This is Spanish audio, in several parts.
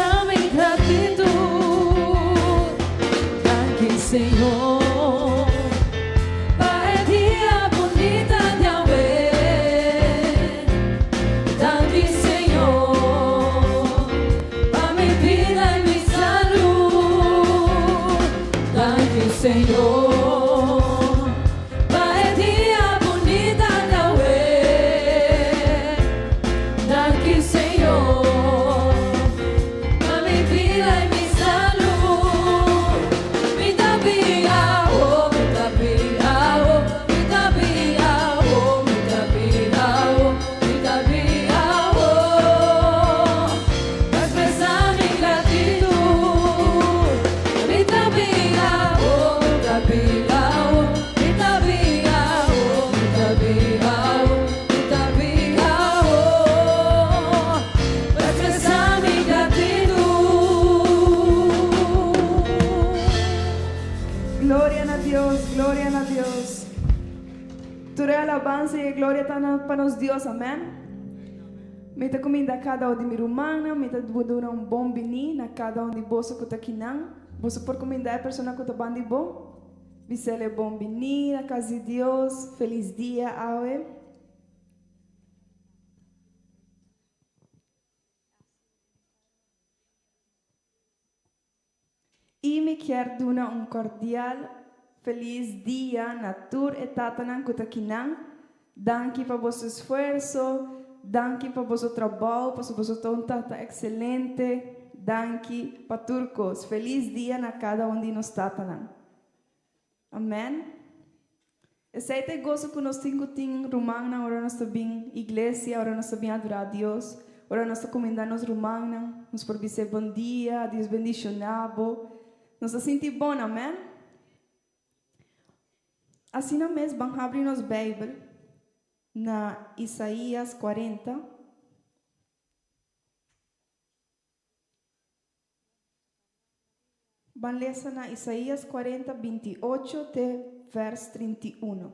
expresa mi gratitud. Gracias, Señor, para el día bonito de haber. Gracias, Señor, para mi vida y mi salud. Gracias, Señor. Gloria a Dios. Toda alabanza y gloria para nos Dios, amén. Me te comida cada um de mi rumana, me te dura bom bini na cada de bolsa que tá aqui não. Você por comida a pessoa que tá bandi bom. Vicele bom bini na casa de Deus. Feliz dia, awe. E me quer dar cordial feliz dia na tur e tatanan kutakinan. Danke para vosso esforço, danke para vosso trabalho, para vosso tata excelente. Danke para turcos. Feliz dia na cada de nós tatanan. Amém. Esse é o gosto que nós temos romana, ora nós também igreja, ora nós também adorar a Deus, ora nós comendamos romana, nos por dizer bom dia, Deus bendicionado. Nós sentimos bom, amém. Assim mesmo, vamos abrir nossa Bíblia na Isaías 40. Vamos ler na Isaías 40, 28 até verso 31.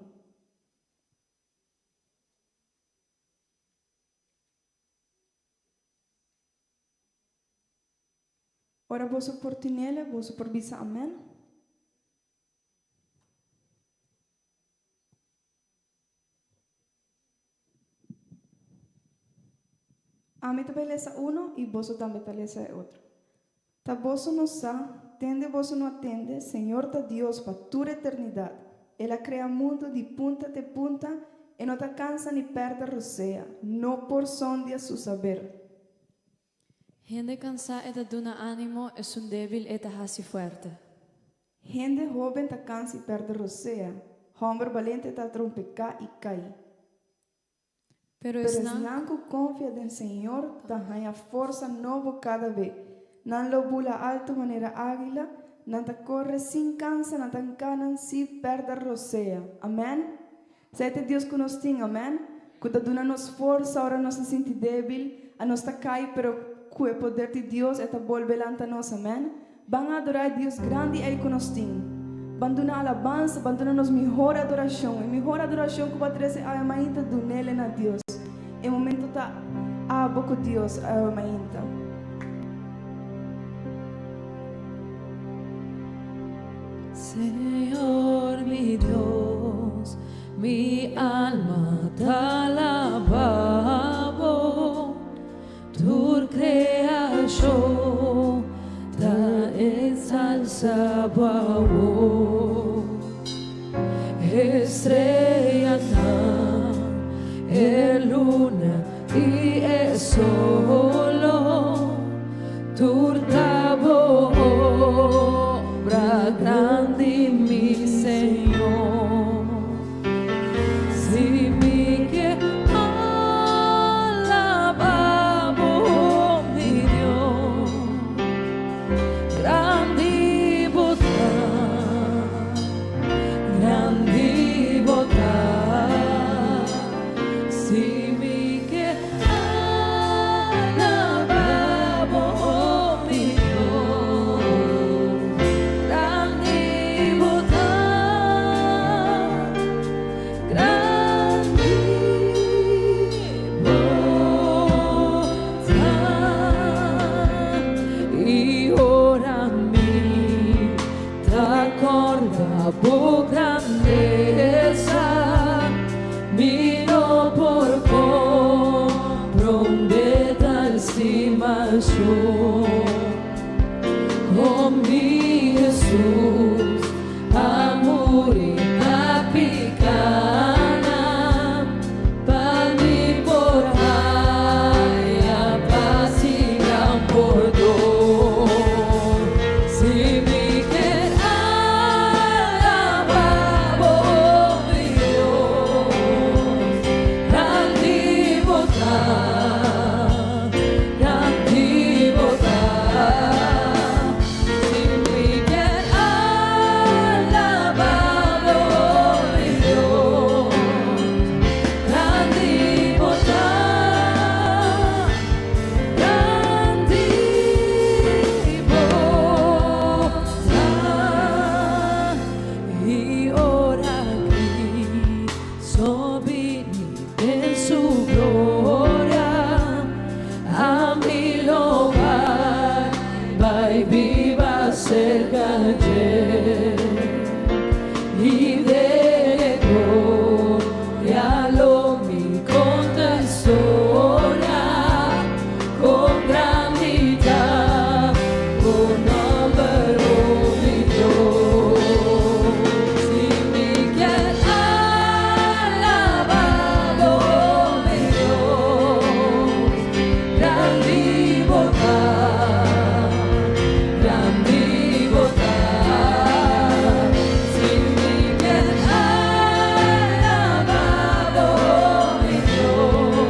Ora, vosso portinele, vosso provisa, amém. A mim também lesa um e você também lesa outro. Ta você não sabe, tende você não atende, Senhor ta Deus para toda eternidade. Ela cria mundo de punta a punta e não ta cansa ni perde roceia, não por sonde a su saber. Gente cansada eta duna ánimo, es un débil eta hace fuerte. Gente joven ta cansa e perde roceia, homem valente ta trompeca e cai. Pero não que confia no Senhor, ta ganha força nova cada vez. Não lo bula alto maneira águila, não ta corre sem cansa, não ta canan se perde roceia. Amém? Sete Deus que nos tem, amém? Que ta duna nos força, ora nos sente débil, a nos ta cai, pero que o poder de Deus é ta volve lanta nós, amém? Vamos adorar Deus grande aí que nos tem. Abandona alabança, abandona nos melhor adoração. E melhor adoração que vai trazer a mainta do nele na Deus. É momento tá a boca de Deus a mainta. Señor mi Dios, mi alma te alabó, tu creación te ensalzaba, estrella, el luna y el sol, tu obra grande, mi Señor. Si mi que alabamos, mi Dios, grande bondad, si mi que alabamos, mi Dios, grande bondad. Jesus, amor ikapikana, panipurhaya pasigang pordon, simiken alababo Diyos, nandibota, nandibota. Simiken alababo Diyos, nandibota, nandibota. Y ora Cristo viniste en su gloria a mi hogar, va y viva cerca ayer, y de gloria lo mi conta historia, con grandidad, con nombre mi Dios. Si mi quien alabado mi Dios, grandibota, grandibota. Si mi quien alabado mi Dios,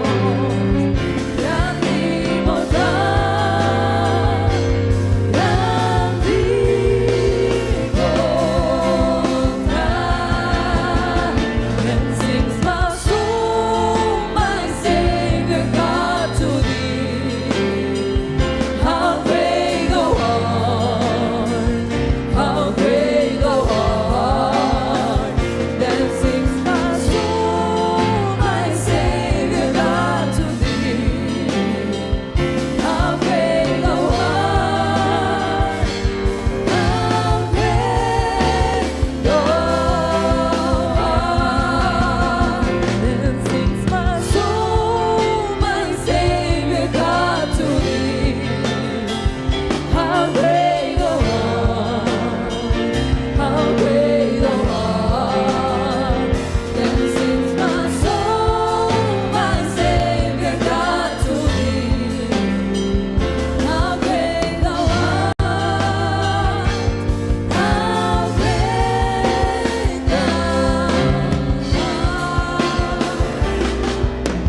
grandibota, grandibota. And sings my soul, my Savior God, to thee. How great thou art, how great thou art. Then sings my soul, my Savior God, to thee. How great thou art, how great thou art. Then sings my soul, my Savior God, to thee. How great thou art, how great thou art. Then sings my soul, my Savior God, to thee. How great thou art, how great thou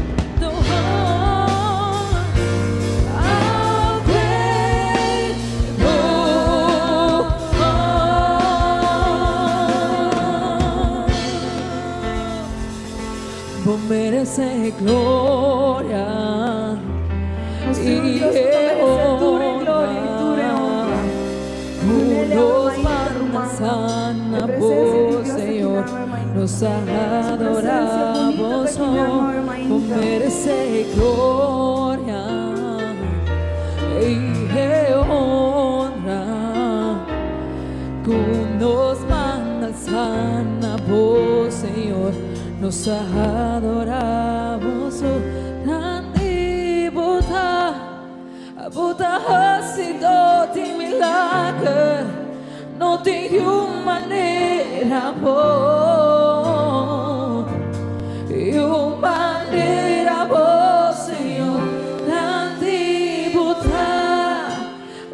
Vos mereces gloria Nuestro y Dios merece dura y gloria y dura honra. Nos manda sana voz, Señor, nos adoramos, vos mereces gloria y honra. Nos manda sana voz, Señor, nos adoramos, nandibota, bota hasidot y milagre, no de humanera, humanera, Señor, nandibota,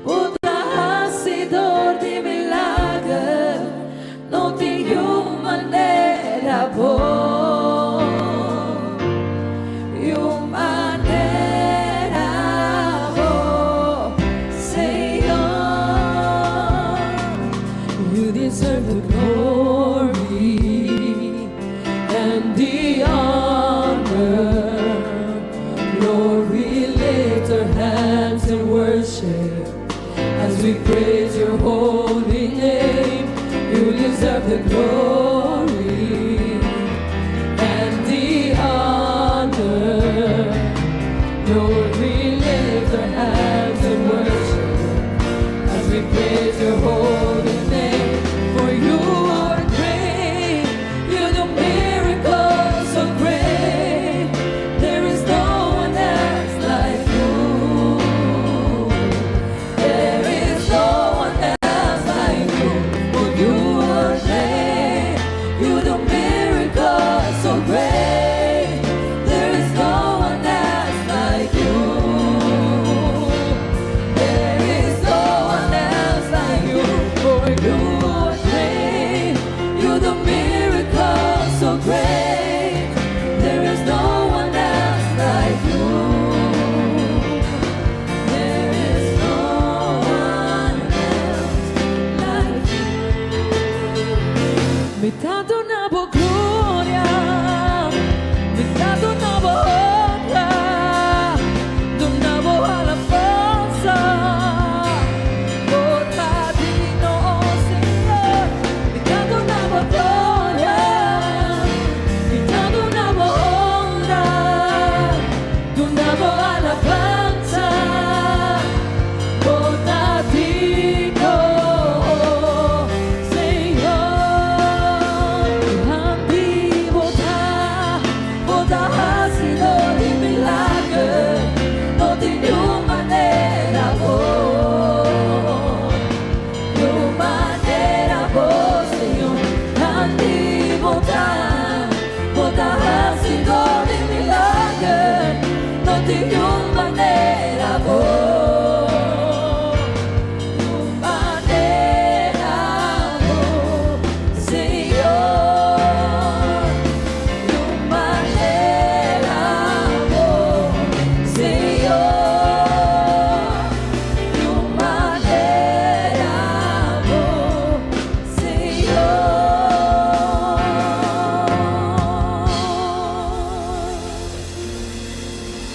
bota hasidot y milagre, no de humanera, You deserve the glory and the honor. Lord, we lift our hands in worship as we praise your holy name. You deserve the glory and the honor. Lord, we lift our hands in worship as we praise your holy name. For you are great, you do miracles so great. There is no one else like you. There is no one else like you. dado nueva gloria, me has dado nueva honra, de nueva alabanza. Por ti, Señor, me has dado nueva gloria, me has dado nueva honra, de nueva alabanza. Por ti,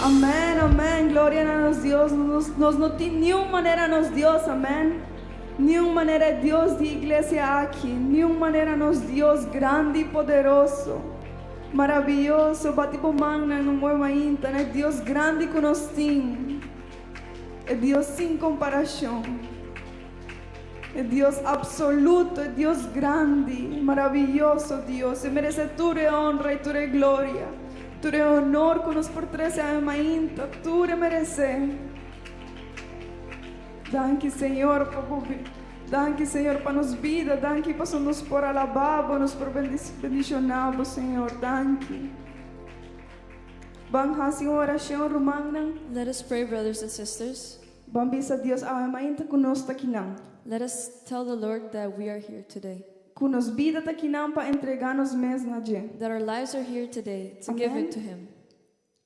Amén, amén. Gloria a nos Dios. Nos não tem nenhuma maneira nos Deus, amém. Nenhuma maneira Deus de igreja aqui. Nenhuma maneira nos Deus grande e poderoso. Maravilhoso. Batibo magna no meu ainda. É Deus grande que nos tem. É Deus sem comparação. É Deus absoluto. É Deus grande. Maravilhoso Deus. E merece tua honra e tua glória. Tu eres honor que nos pertenece a mainta, tu eres merecer. Danke, Senhor, danke, Senhor, para nos vida, danke para nos por alababo, nos por bendicionabo, Senhor, danke. Vamos fazer uma oração romana. Let us pray, brothers and sisters. Vamos pedir a Deus a mainta que nós está aqui não. Let us tell the Lord that we are here today. Que nos vida está aqui não para entregar-nos mesmo a Deus. That our lives are here today to give it to Him.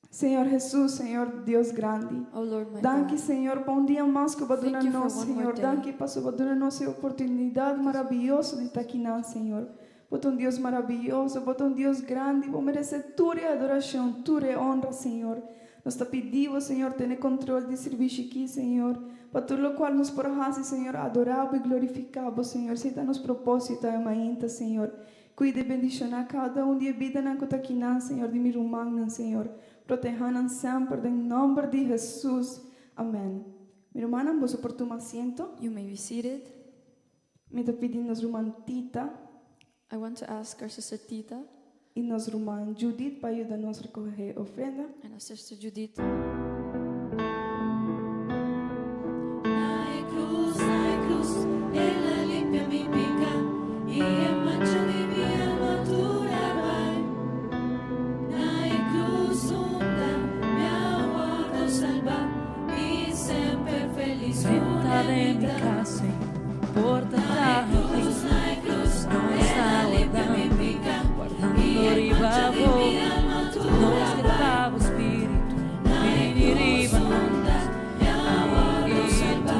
Senhor Jesus, Senhor Deus grande. Oh Lord, my Danke, God. Senhor, para dia mais que baduna Thank you for nós, one more Senhor. day. Danke para sua baduna nossa oportunidade maravilhosa de estar aqui, não, Senhor. Bota Deus maravilhoso, bota Deus grande, vou merecer tua adoração, tua honra, Senhor. Nós te pedimos, Senhor, tenha controle de serviço aqui, Senhor. Para tudo o qual nos porrasse, Senhor, adorava e glorificava, Senhor. Seja nos propósito, ainda, Senhor. Cuide e bendicionar cada dia vida na que está aqui, Senhor, de meu irmão, Senhor. Proteja-nos sempre, em nome de Jesus. Amém. Minha irmã, vos por tu asiento. You may be seated. Me te pedimos nossa irmã Tita I want to ask our sister Tita e nossa irmã Judith para ajudar-nos a recolher ofrenda. and our sister Judith. Ella limpia mi pica y en mancha di mi armatura vai. Na cruz onda mi aguardo salva y sempre feliz. Sentada en mi casa, portada Na cruz, ella limpia mi pica y en mancha di mi armatura nos grababa espíritu, en riba onda mi aguardo salva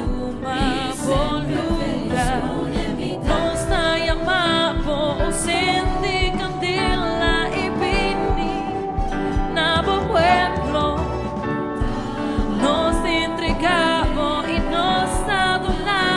y sempre feliz. nos está llamando, sende candela y vini, nabo pueblo, nos entregamos y nos adoramos.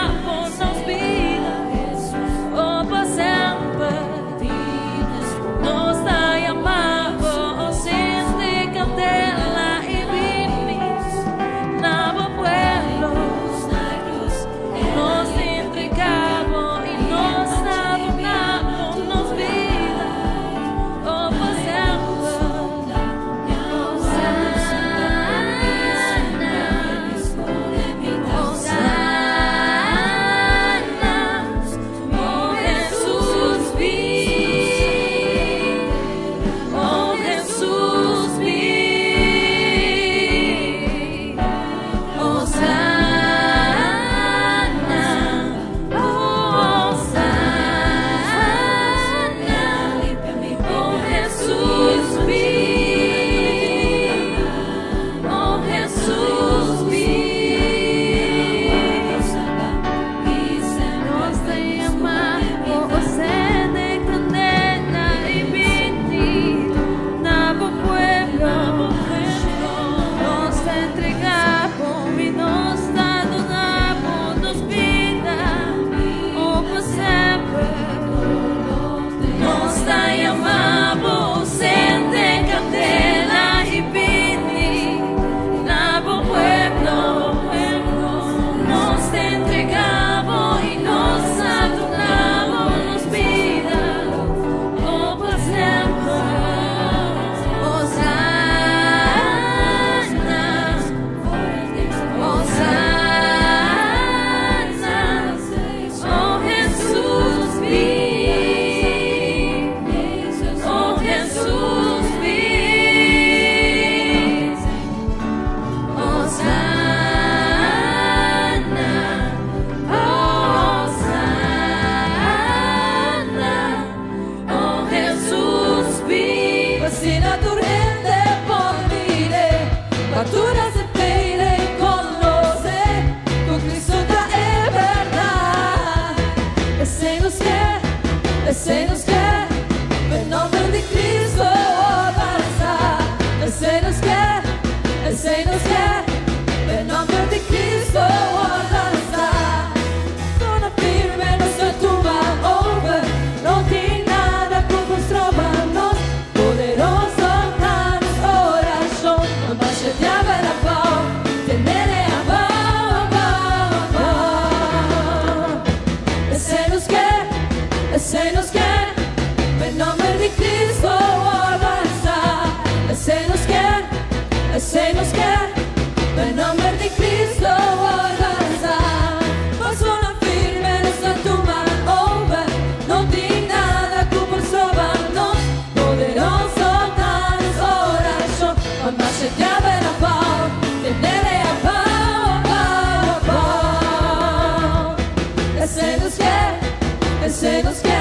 ese Dios que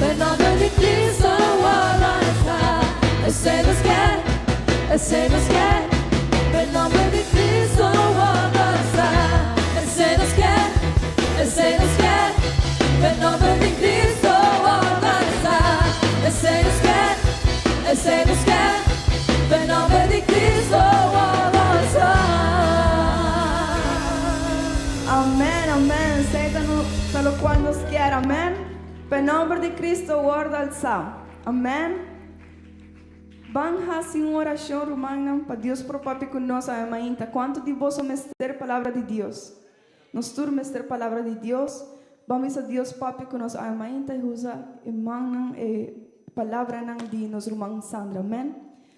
el nombre de Cristo guarda está. Ese Dios que, ese Dios que el nombre de Cristo guarda está. Ese Dios que, ese Dios que el nombre de Cristo guarda está. Ese Dios que, ese Dios que el nombre de Cristo guarda está. Amén, amén. Satan solo cuando nos quiera, amén. En nombre de Cristo guarda al sal. Amén. Van hacer uma oração romana para Deus propósito conosco, amém. Quanto de vós mestre palavra de Deus? Nós turmos mestre palavra de Deus. Vamos a Deus papi conosco, amém. E usa irmã palavra de nos irmã Sandra, amém.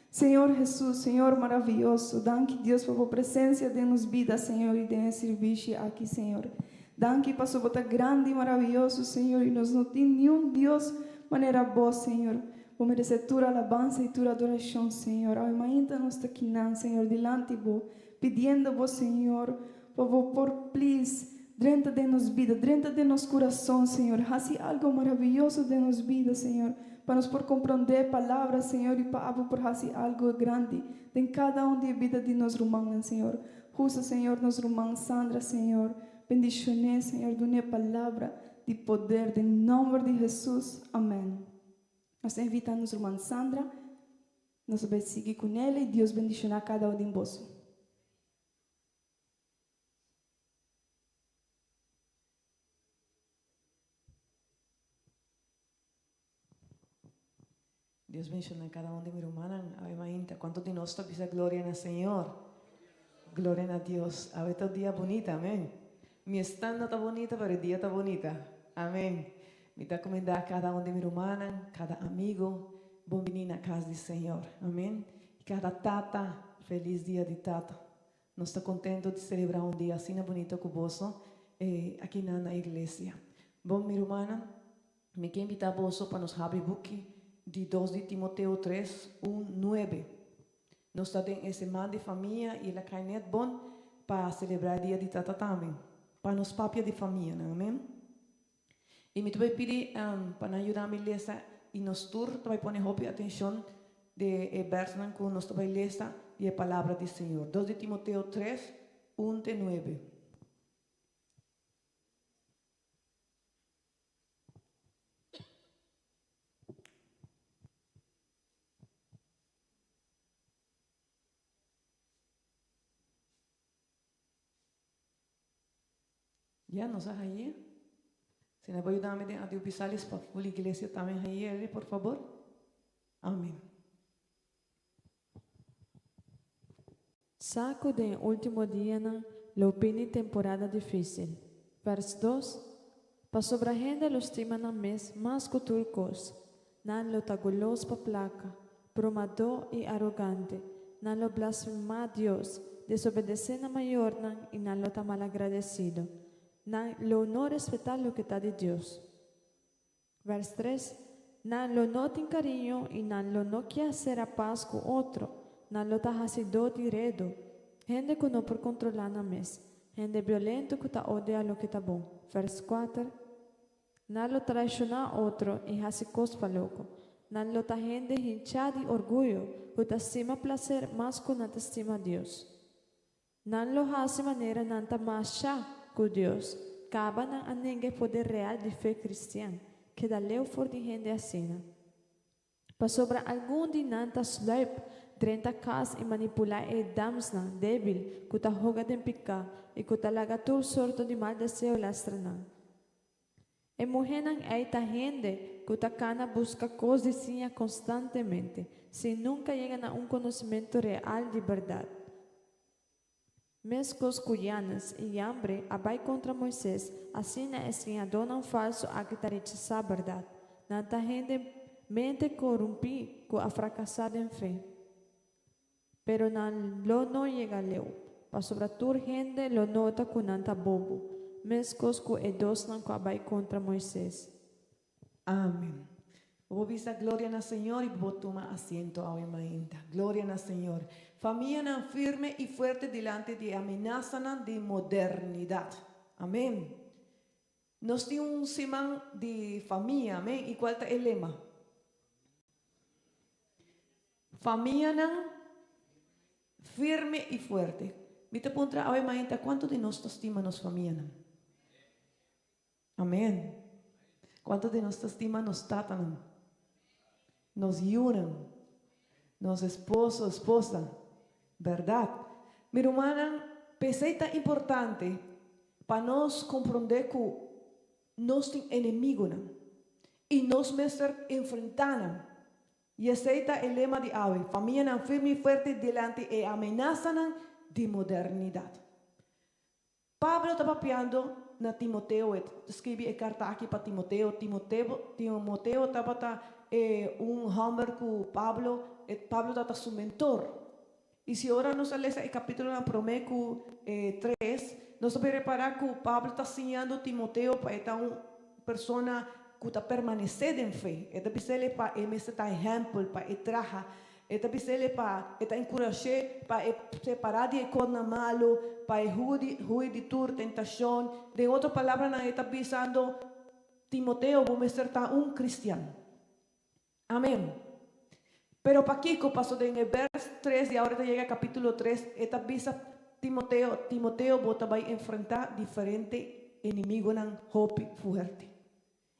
Senhor Jesus, Senhor maravilhoso, danke Deus por a presença de nos vida, Senhor, e de serviço aqui, Senhor. Danke para sua grande e maravilhoso, Senhor, e nós não temos nenhum Deus maneira boa, Senhor. Vou merecer tua alabança e tua adoração, Senhor. A irmã nos está aqui, Senhor, delante de vós, pedindo a vós, Senhor, por please, dentro de nos vida, dentro de nos coração, Senhor, faça algo maravilhoso de nos vida, Senhor. Para nos por compreender palavras, Senhor, e para por fazer algo grande em cada de vida de nós irmãos, Senhor. Usa, Senhor, nos irmãos Sandra, Senhor. Bendiciones, Senhor, de uma palavra de poder, em nome de Jesus. Amém. Nós invitamos a irmã Sandra. Nós vamos seguir com ela e Deus bendicionar cada de vós. Dios bendiga a cada uno de mis hermanos. Amén. ¿Cuánto de nosotros pisa gloria al Señor? Gloria a Dios. A ver, este día bonito, amén. Mi estando está bonita, pero el día está bonita. Amén. Me está comendando a cada uno de mis hermanos, cada amigo. Bom venir a casa del Señor. Amén. Y cada tata, feliz día de tata. Nos está contento de celebrar un día así bonito con vos aquí en la iglesia. Bom, mi hermana, me quiero invitar a vos para nos abrir book de 2 de Timoteo 3, 1, 9. Nós estamos em semana de família e ela cai net bom para celebrar o dia de tata também. Para nos papia de família, não amém? E me vai pedir para ajudar a me ler e nos tur vai pôr hope atenção de verso que nós vai ler e a palavra do Senhor. 2 de Timoteo 3, 1 e 9. Ya, nos aí? Se não vai ajudar a te pisar para a igreja também aí, por favor? Amém. Saco de último dia lo pini temporada difícil. Vers 2. Pa sobre a gente los tima na mes mas kuturkos, nan lo tagulos pa placa, bromado e arrogante, nan lo blasfema a Dios, desobedecer na maior nan e nan lo ta malagradecido. Nan lo no respetar lo que está de Dios. Vers 3. Nan lo no tin cariño y nan lo no quiere hacer a paz con otro. Nan lo ta hasido diredo. Gente que no por controlar na mes. Gente violento que ta odia lo que está bom. Vers 4. Nan lo traiciona otro y hasi cospa loco. Nan lo ta gente hinchada de orgullo que ta estima placer más que na ta estima Dios. Nan lo hasi manera nan ta masha com Deus, acaba não a ninguém poder real de fé cristã, que da leu for de gente assim. Para sobre algum de nantas sluip, drenta casa e manipular e damsna débil, que ta joga de picar e que ta laga todo sorto de mal deseo lastrana. E mulher não é ta gente que ta cana busca coisas assim constantemente, se nunca chega a conhecimento real de verdade. Mescos cuianas e hambre abai contra Moisés, assim é quem adonam falso a que rechazar a verdade. Nanta gente mente corrompi com a fracassada em fé. Pero nan lo no llega leu, pa sobre tur gente lo nota com nanta bobo. Mescos com edos nan co abai contra Moisés. Amém. Vou visa glória na Senhor e vou tomar assento ao irmãinta. Glória na Senhor. Família firme e forte diante de ameaça de modernidade. Amém. Nós temos simang de família, amém? E qual é o lema? Família não firme e forte. Me te perguntar, hoje mainta, quanto de nós estima nos família não? Amém. Quanto de nós estima nos tata não? Nos yunan, nos esposo, esposa, verdade? Meu irmão, pensei tão importante para nós compreender que nós temos inimigo não? E nós mesmos enfrentamos. E esse é o lema de hoje. Família não firme e forte diante de ameaça de modernidade. Pablo estava piando na Timoteo, escreve a carta aqui para Timoteo. Timoteo estava homem que Pablo estava seu mentor. E se agora nós lemos o capítulo na Promeco 3, nós vamos reparar que Pablo está ensinando Timoteo para ser uma pessoa que está permanecendo em fé. Está dizendo para ele ser exemplo, para ele trabalhar. Está dizendo para ele encorajar, para ele separar de coisas malo, para ele huir de toda tentação. De outra palavra, ele está dizendo Timoteo, vamos ser cristiano. Amém. Pero para Kiko pasó en el verso 3 y ahora llega al capítulo 3, esta visa Timoteo bota va a enfrentar diferentes enemigos en hope fuerte.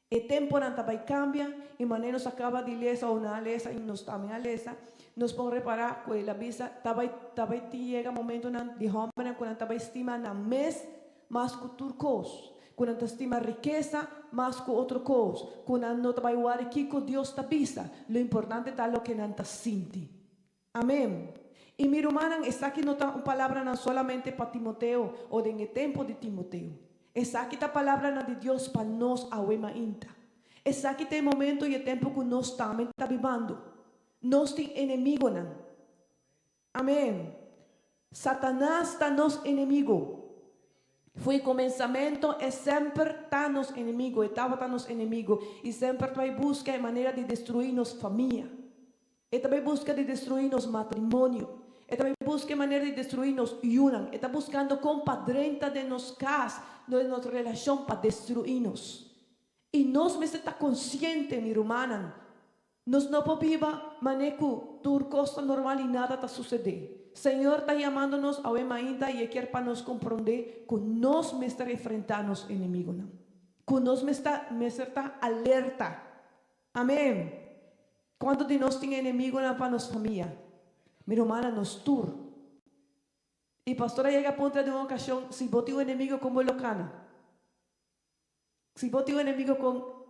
El tiempo no va a cambiar y manera nos acaba de lesa o una lesa y nos también a lesa, nos podemos reparar que la visa taba llega momento de hombre cuando taba estima na mes más que turcos. Quando te estima riqueza mais que outra coisa. Quando não te vai guardar aqui que Deus te avisa. O importante é o que não te sente. Amém. E meu irmão, essa aqui não está uma palavra não solamente para Timoteo ou no tempo de Timoteo. Essa aqui está a palavra de Deus para nós a ainda. Essa aqui tem momento e tempo que nós também está vivendo. Nós temos inimigo não. Amém. Satanás está nosso inimigo. Foi começamento e sempre está nos inimigo, estava nos inimigo e sempre vai buscar maneira de destruir nossa família. E também busca de destruir nosso matrimônio. E também busca maneira de destruir nosso união. Está buscando compadrenta de nossa casa, de nossa relação para destruir-nos. E nós mesmo está consciente, minha irmã, nós não podemos viver maneira que tudo costa normal e nada está sucedendo. Senhor está chamando-nos ao ainda e quer para nos compreender que nós me está enfrentando os inimigos, não? Que nós me está alerta. Amém. Quanto de nós tem inimigo para nossa família? Minha irmã, nos tur. E pastora chega a ponto de uma ocasião, se você tem um inimigo como locana. Se você tem um inimigo com...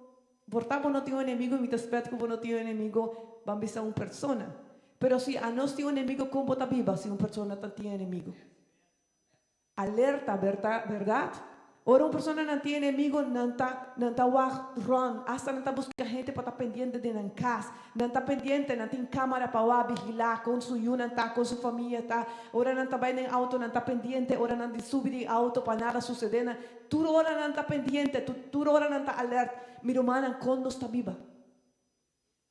Portanto, não tem um inimigo, me respeito que você não tem um inimigo, vamos ver uma pessoa. Pero si a nós tem um inimigo, como está viva se uma pessoa não tem inimigo? Alerta, verdade? Ora, uma pessoa não tem inimigo, não está run, hasta não está buscando gente para estar pendiente de na casa, não está pendiente, não tem câmera para vigilar, com sua não está, com sua família está, ora não está bem no auto, não está pendiente, ora não subir de auto para nada suceder, tudo hora não está pendiente, tudo hora não está alerta. Minha irmã, quando está viva,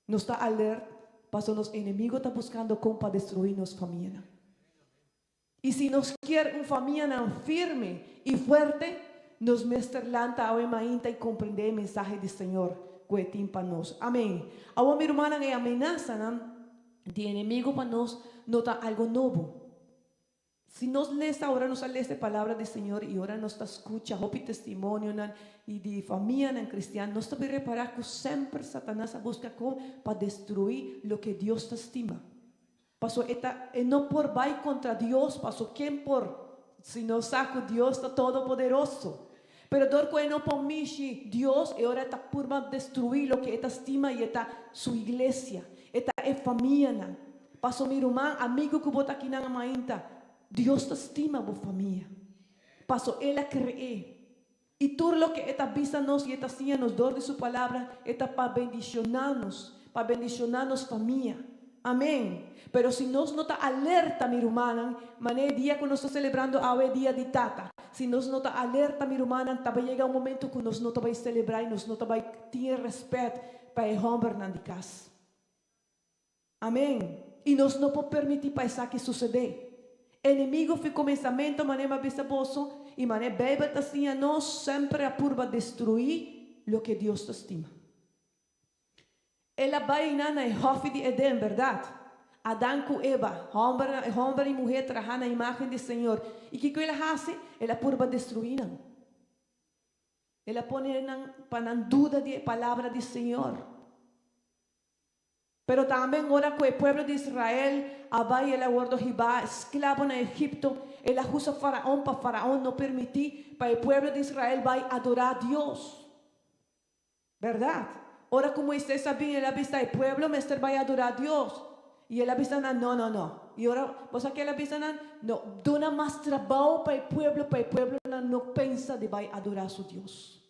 não está alerta. Mas os inimigos estão buscando como para destruir nossa família. E se nós queremos uma família firme e forte, nos mestres lanta ao ainda e compreender o mensagem do Senhor que tem para nós. Amém. A minha irmã é ameaça de inimigo para nós, não está algo novo. Se nós lemos agora, nós lemos a palavra do Senhor e agora nós escuta o testemunho e de família cristiana, nós também reparar que sempre Satanás busca como para destruir o que Deus te estima. Pastor, não por vai contra Deus, pastor, quem por? Se não sabe que Deus está todo poderoso. Pero dor que não permite Deus, e agora está por destruir o que está estima e está sua igreja, está a família. Pastor, meu irmão, amigo que bota aqui na mainta, Deus te estima a família. Pastor, Ele criou. E tudo o que está vista nos e está assim nos dor de sua palavra, está para bendicionar-nos, para bendicionar nossa família. Amém. Pero se nós não está alerta, minha irmã, mané dia que nós estamos celebrando é dia de tata. Se nós não está alerta, minha irmã, vai chegar momento que nós não vai celebrar e nós não vai ter respeito para o homem na casa. Amém. E nós não podemos permitir para isso que suceder. Inimigo foi começamento, mané bisavoso, e mané Bíblia assim, não sempre apurva destruir lo que Deus estima. Ela vai na Hof de Edén, verdade? Adão com Eva, homem e mulher trabalham na imagem do Senhor. E o que ela faz? Ela apurva destruir. Ela põe para dúvida de palavra do Senhor. Pero também ora com o povo de Israel, abai ela guardou Jehová, escravo na Egipto, ela usa Faraó para Faraó não permitir para o povo de Israel vai adorar a Deus. Verdade? Ora como Moisés sabia, ela vista o povo, mas vai adorar a Deus. E ela vista, não. E ora, você que ela vista, não, dona mais trabalho para o povo não pensa de vai adorar a seu Deus.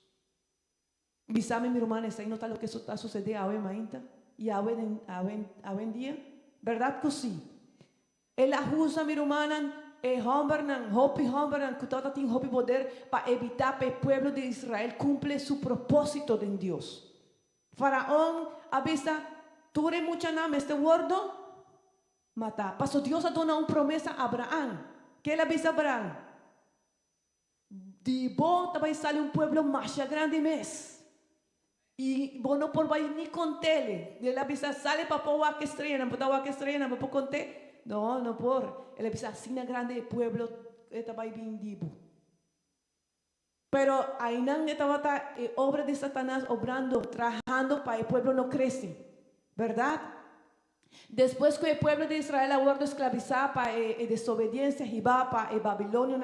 E sabe, minha irmã, isso aí não está o que está sucedendo agora ainda? E agora em dia? Verdade que sim. Ela usa, minha irmã, que toda tem poder para evitar que o povo de Israel cumpra seu propósito em Deus. Faraó avisa, tu eres mucha nama, este gordo, mata. Pasó Dios a donar una promesa a Abraham. ¿Qué le avisa a Abraham? De vos te va a salir un pueblo más grande mes. Y vos no por ir ni con tele. Y él avisa, sale para poder que estrena, para que estrena, para conté. No por. Él avisa, así una grande pueblo, esta va a ir bien divo. Pero ahí no estaba obra de Satanás obrando, trabajando para el pueblo no crece, ¿verdad? Después que el pueblo de Israel ha vuelto esclavizado para desobediencia a Jehová, para el Babilonio,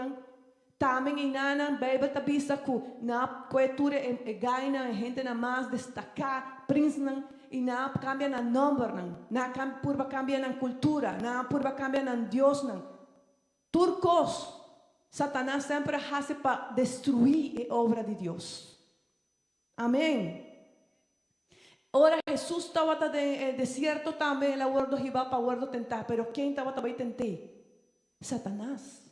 también en Nana, Bíblia avisa que na cultura gaina gente na mais destacar, príncipe, e na cambia na número, na purba cambia na cultura, na purba cambia na Deus, turcos. Satanás sempre hace para destruir a obra de Deus. Amém. Ora, Jesus estava no deserto também, ele guardou Jehová para guardar tentar, pero quem estava também tentar? Satanás.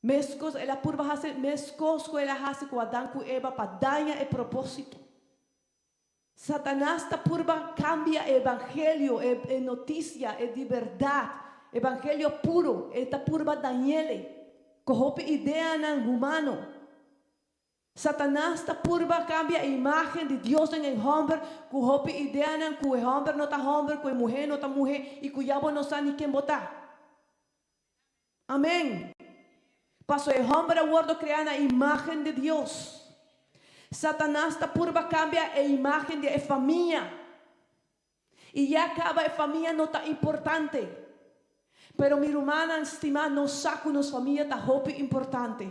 Mescos, ela purva hace, mescos que ela hace com Adão e Eva para dañar o propósito. Satanás está purva cambia o evangelho, a notícia, de verdade, evangelho puro, está purva dañele. Cohope ideia ng humano. Satanás está purba cambia a imagem de Deus em homem. Cohope ideia ng que o homem não está homem, que a mulher não está mulher e que o diabo não sabe quem botar. Amém. Passo o homem guardo criar a imagem de Deus. Satanás está purba cambia a imagem de família. E já acaba a família não está importante. Pero mi hermana estimada, no saco nos familia ta hope importante.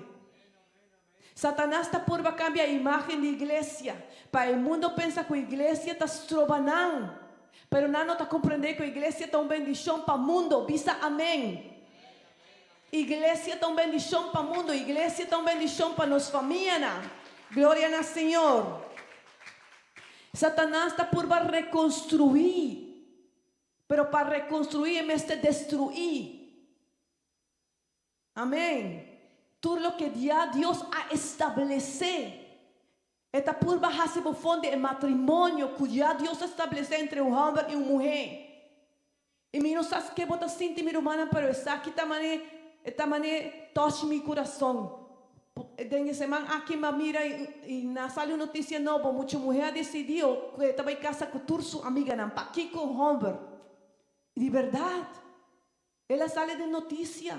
Satanás está por cambiar a imagen de iglesia. Para el mundo pensa que a iglesia está estrobanando. Pero no está comprender que a iglesia está una bendición para el mundo. Visa amén. Iglesia está una bendición para el mundo. Iglesia está una bendición para nuestra familia. Gloria al Señor. Satanás está por reconstruir. Pero para reconstruir en vez de destruir. Amén. Todo lo que ya Dios ha establecido. Esta purba hace fondo el matrimonio que ya Dios establece entre un hombre y una mujer. Y mi no sabes qué vos sientes, mi hermana, pero esta aquí esta manera toca mi corazón. En semana aquí me mira y na sale una noticia nueva. Mucha mujer decidió que estaba en casa con toda su amiga, para aquí con un hombre. De verdade, ela sale de notícia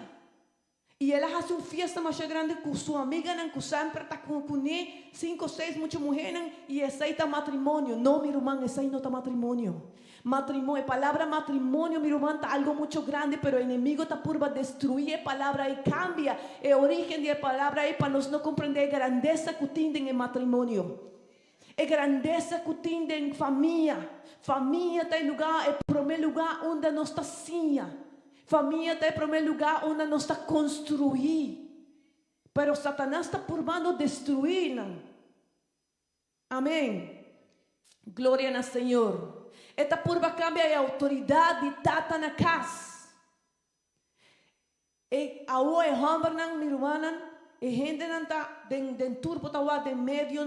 e ela faz uma festa mais grande com sua amiga, que sempre está com 5, 6, muitas mulheres, e esse aí está matrimônio. Não, minha irmã, esse aí não está matrimônio. Matrimônio, a palavra matrimônio, minha irmã, está algo muito grande, pero o inimigo está por destruir a palavra e cambia a origem da palavra aí para nós não compreender a grandeza que tem em matrimônio. A grandeza que tem em família. Família está em lugar, é o primeiro lugar onde nós está sim. Família está em primeiro lugar onde nós está construir. Pero Satanás está por destruir. Amém. Glória ao Senhor. Esta purba cambia a autoridade de tata na casa. E a o é hamber nang mirumanan. E gente não está dentro do meio de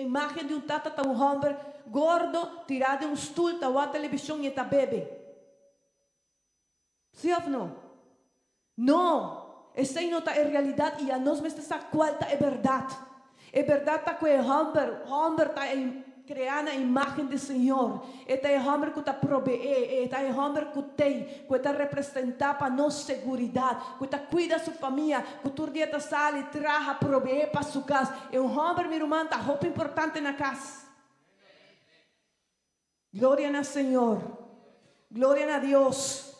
imagem de tata tá homem gordo tirado de stoel tá televisão e tá bebê. Sim ou não? Não. Essa não tá é realidade e a nós mesmo essa qual tá é verdade. É verdade tá que o homem tá criando a imagem do Senhor. Este é o homem que está proveer, este é o homem que está representar para nós segurança, que está cuida sua família, que todo dia está sale, traja, proveer para sua casa. É um homem, meu irmão, está muito importante na casa. Glória ao Senhor, glória a Deus.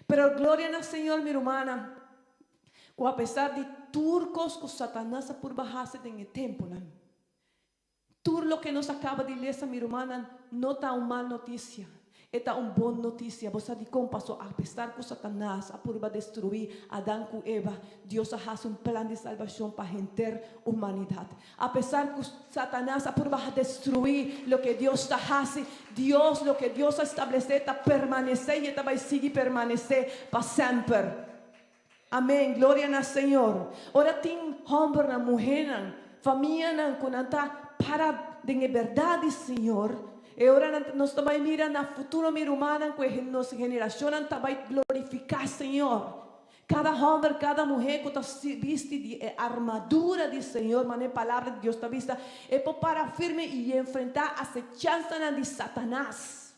Pero glória ao Senhor, minha irmã, que apesar de turcos que Satanás por bajarse en el tempo, todo lo que nos acaba de ler, minha irmã, não está uma má notícia, está uma boa notícia. Você de como passou, apesar que Satanás por destruir Adão e Eva, Deus faz plan de salvação para a humanidade. Apesar que Satanás por destruir lo que Deus está fazendo, Deus, lo que Deus estabelece, está permanecer e vai seguir permanecer para sempre. Amém, glória ao Senhor. Ora tem homem na mulher, família na conanta para de verdade, Senhor. E ora nós também mira na futuro minha irmã, que nossa geração também glorificar, Senhor. Cada homem, cada mulher que está viste de armadura do Senhor, mas a palavra de Deus está vista é para firme e enfrentar a acechança de Satanás.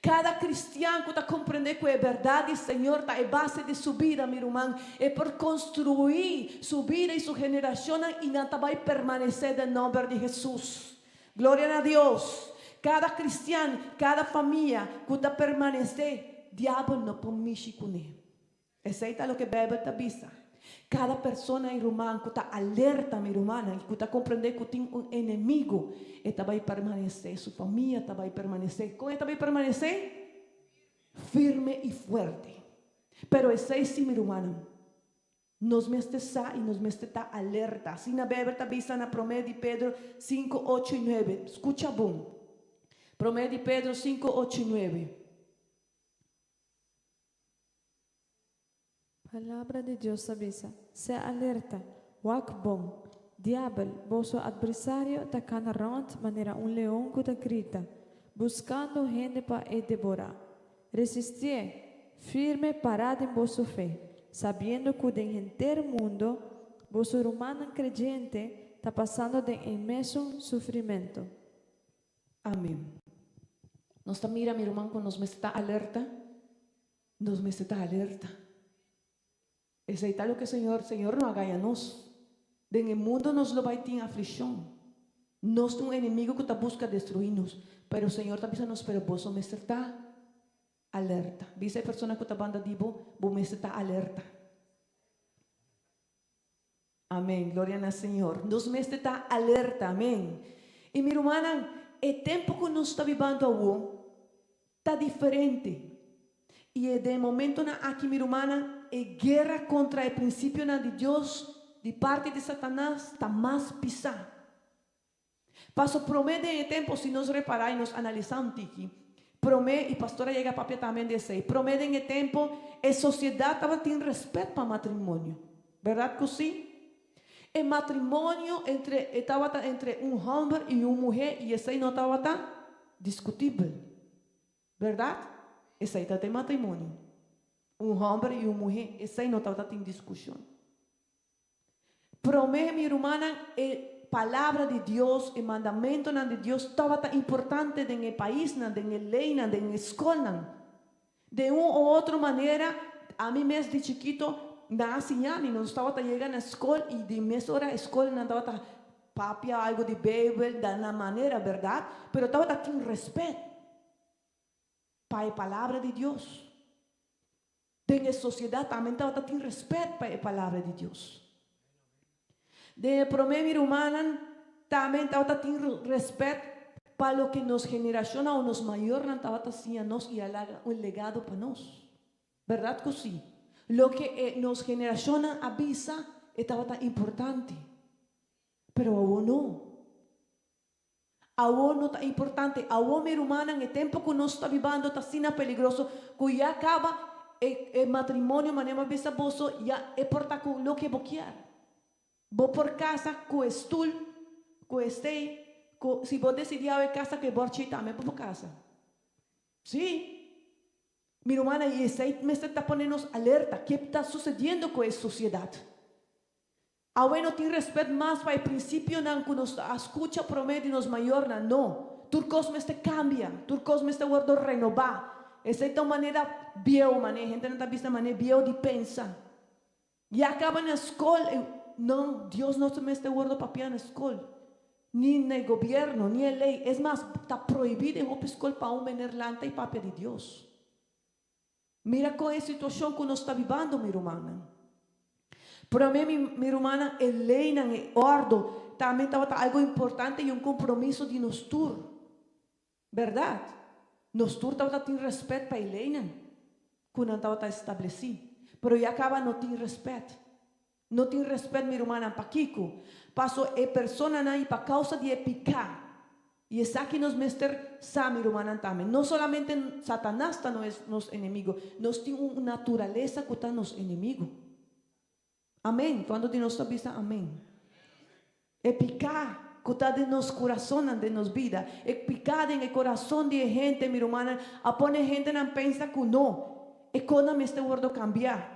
Cada cristiano que está compreendendo que é verdade, Senhor, está é base de sua vida, meu irmão. É por construir sua vida e sua geração e não vai permanecer no nome de Jesus. Glória a Deus. Cada cristiano, cada família que está permanecer, diabo não pode mexer com ele. Aceita o que a Bíblia está vista. Cada pessoa, irmão, que está alerta, minha irmã, que está compreendendo que tem um inimigo, ela vai permanecer, sua família vai permanecer. Como ela vai permanecer? Firme e forte. Pero esse é sim, minha irmã, nos está e nos está alerta. Assim na Bíblia está vista na promessa de Pedro 5, 8 e 9. Escucha bom. Promessa de Pedro 5, 8 e 9. Palavra de Deus avisa, sea alerta, wak bom. Diablo, vosso adversário, está canarront maneira leão que grita, buscando gente para devorar. Resistir, firme, parado em vosso fé, sabendo que em inteiro mundo, vosso humano creyente está passando de imenso sofrimento. Amém. Nós mira, meu irmão, quando nos está alerta, nos está alerta. Esse é o que o Senhor não ganha nós. En el mundo nos lo vai ter aflição. Nós temos um inimigo que está busca destruir-nos. Pero o Senhor está dizendo, pero vos me está alerta. Dice a pessoa que está banda dibo, vos me está alerta. Amém. Glória ao Senhor. Nos me está alerta. Amém. E minha irmã, o tempo que nós estamos vivendo agora está diferente. E de momento aqui, minha irmã, é guerra contra o princípio de Deus. De parte de Satanás está mais pisada. Passo promete em tempo, se nós reparar e nos analisarmos aqui, promete, e a pastora chega para também dizer, promete em tempo, a sociedade estava tendo respeito para o matrimônio. Verdade que sim? O matrimônio estava entre um homem e uma mulher, e esse aí não estava discutível. Verdade? Esse aí está em matrimônio. Um homem e uma mulher, esse aí não estava em discussão. Promete, minha irmã, a palavra de Deus, o mandamento de Deus estava tão importante no país, na lei, na escola. De uma ou outra maneira, a mim mesmo de chiquito, na assim, não estava chegando na escola e de mês hora a escola não estava papia algo de Bíblia, da maneira, verdade? Mas estava tendo respeito para a palavra de Deus. Na sociedade também estava tendo respeito para a palavra de Deus. De promessa humana também estava tendo respeito para o que nos geração ou nos maiores não estava assim a nós e um legado para nós. Verdade que sim? Lo que nos geração avisa estava tão importante. Pero agora não. Agora não está importante. Agora, minha irmã, no tempo que nós estamos vivendo, está assim peligroso, que já acaba o matrimônio, mas não avisa você, já é porta com o que você quer. Vou por casa com estul, com se vou decidir a casa que vou também por casa. Sim. Mi hermana, y ese me está poniendo alerta. ¿Qué está sucediendo con esa sociedad? Ahora no tiene respeto más para el principio, que nos escucha promedio nos mayor, no. Turcos me está cambia, turcos me está guardo renovar. Esa es manera viejo, mané, gente no está vista manera viejo de pensar. Y acaba en la escuela, no, Dios no se me está guardo papia en la escuela. Ni en el gobierno, ni en ley. Es más, está prohibido en la escuela para un menerlanta y papia de Dios. Mira con esa situación que uno está viviendo, mi hermana. Para mí, mi hermana, el ley en el ordo también estaba algo importante y un compromiso de nosotros. ¿Verdad? Nosotros estaba teniendo respeto para el ley, que no estaba establecido. Pero ya acaba no tiene respeto. No tiene respeto, mi hermana, para Kiko. Pasó persona y para causa de picar. Y es aquí nos mester mi hermana también. No solamente Satanás no es nuestro enemigo, nos tiene una naturaleza que está nuestro enemigo. Amén. Cuando de nuestra vista, amén. El picar que está de nuestro corazón, de nuestra vida. El picar en el corazón de gente, mi hermana, a poner gente en pensa que no. Es cuando me está guardando cambiar.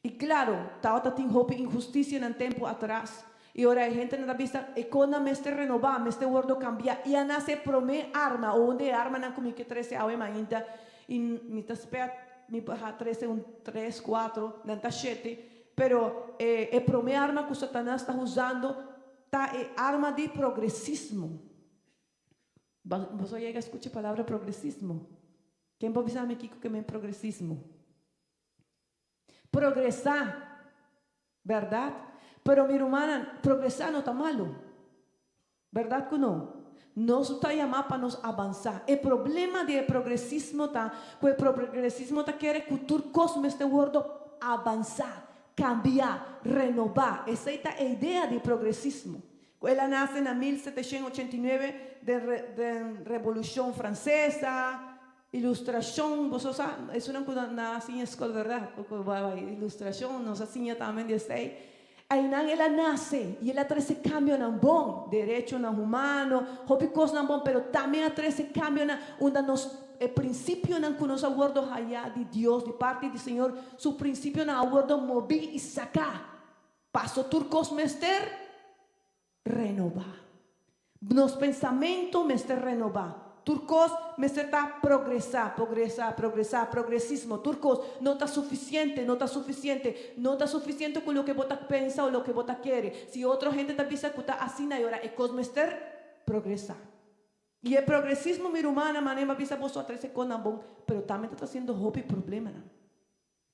Y claro, estaba teniendo injusticia en el tiempo atrás. Y ahora hay gente en la vista, y cuando me está renovando, me está guardando cambiar. Y nace prome arma, o donde arma na como que 13 awe ainda. Y me está esperando, me baja 13, 3, 4, nanta 7. Pero el prome arma que Satanás está usando, está arma de progresismo. Vos llega a escuchar la palabra progresismo. ¿Quién puede avisarme aquí que es progresismo? Progresar, ¿verdad? Pero mi hermana, progresar no está malo. ¿Verdad que no? Nos está llamando para nos avanzar. El problema del progresismo está, que el progresismo está quiere que tu cosmo esté gordo avanzar, cambiar, renovar. Esa es la idea del progresismo. Ella nace en 1789 de Revolución Francesa. Ilustración, vosotros es una cosa nace en escuela, ¿verdad? Ilustración, nos hacía también de este. Ahí ela nace y ela trae ese cambio en bom, derecho en humano, hopi cosas bom, pero también trae ese cambio en donde el principio en que nos aguardo allá de Dios, de parte del Señor, su principio en aguardo mover y sacar. Paso turcos mester renovar. Nos pensamientos mester renovar. Turcos me está progresar, progresismo. Turcos no está suficiente con lo que vos piensa o lo que vos quiere. Si otra gente te piensa que está así, ahora es me está progresar. Y el progresismo, mi hermana, manema pisa vos a 13 con bom, pero también está haciendo hobby problema.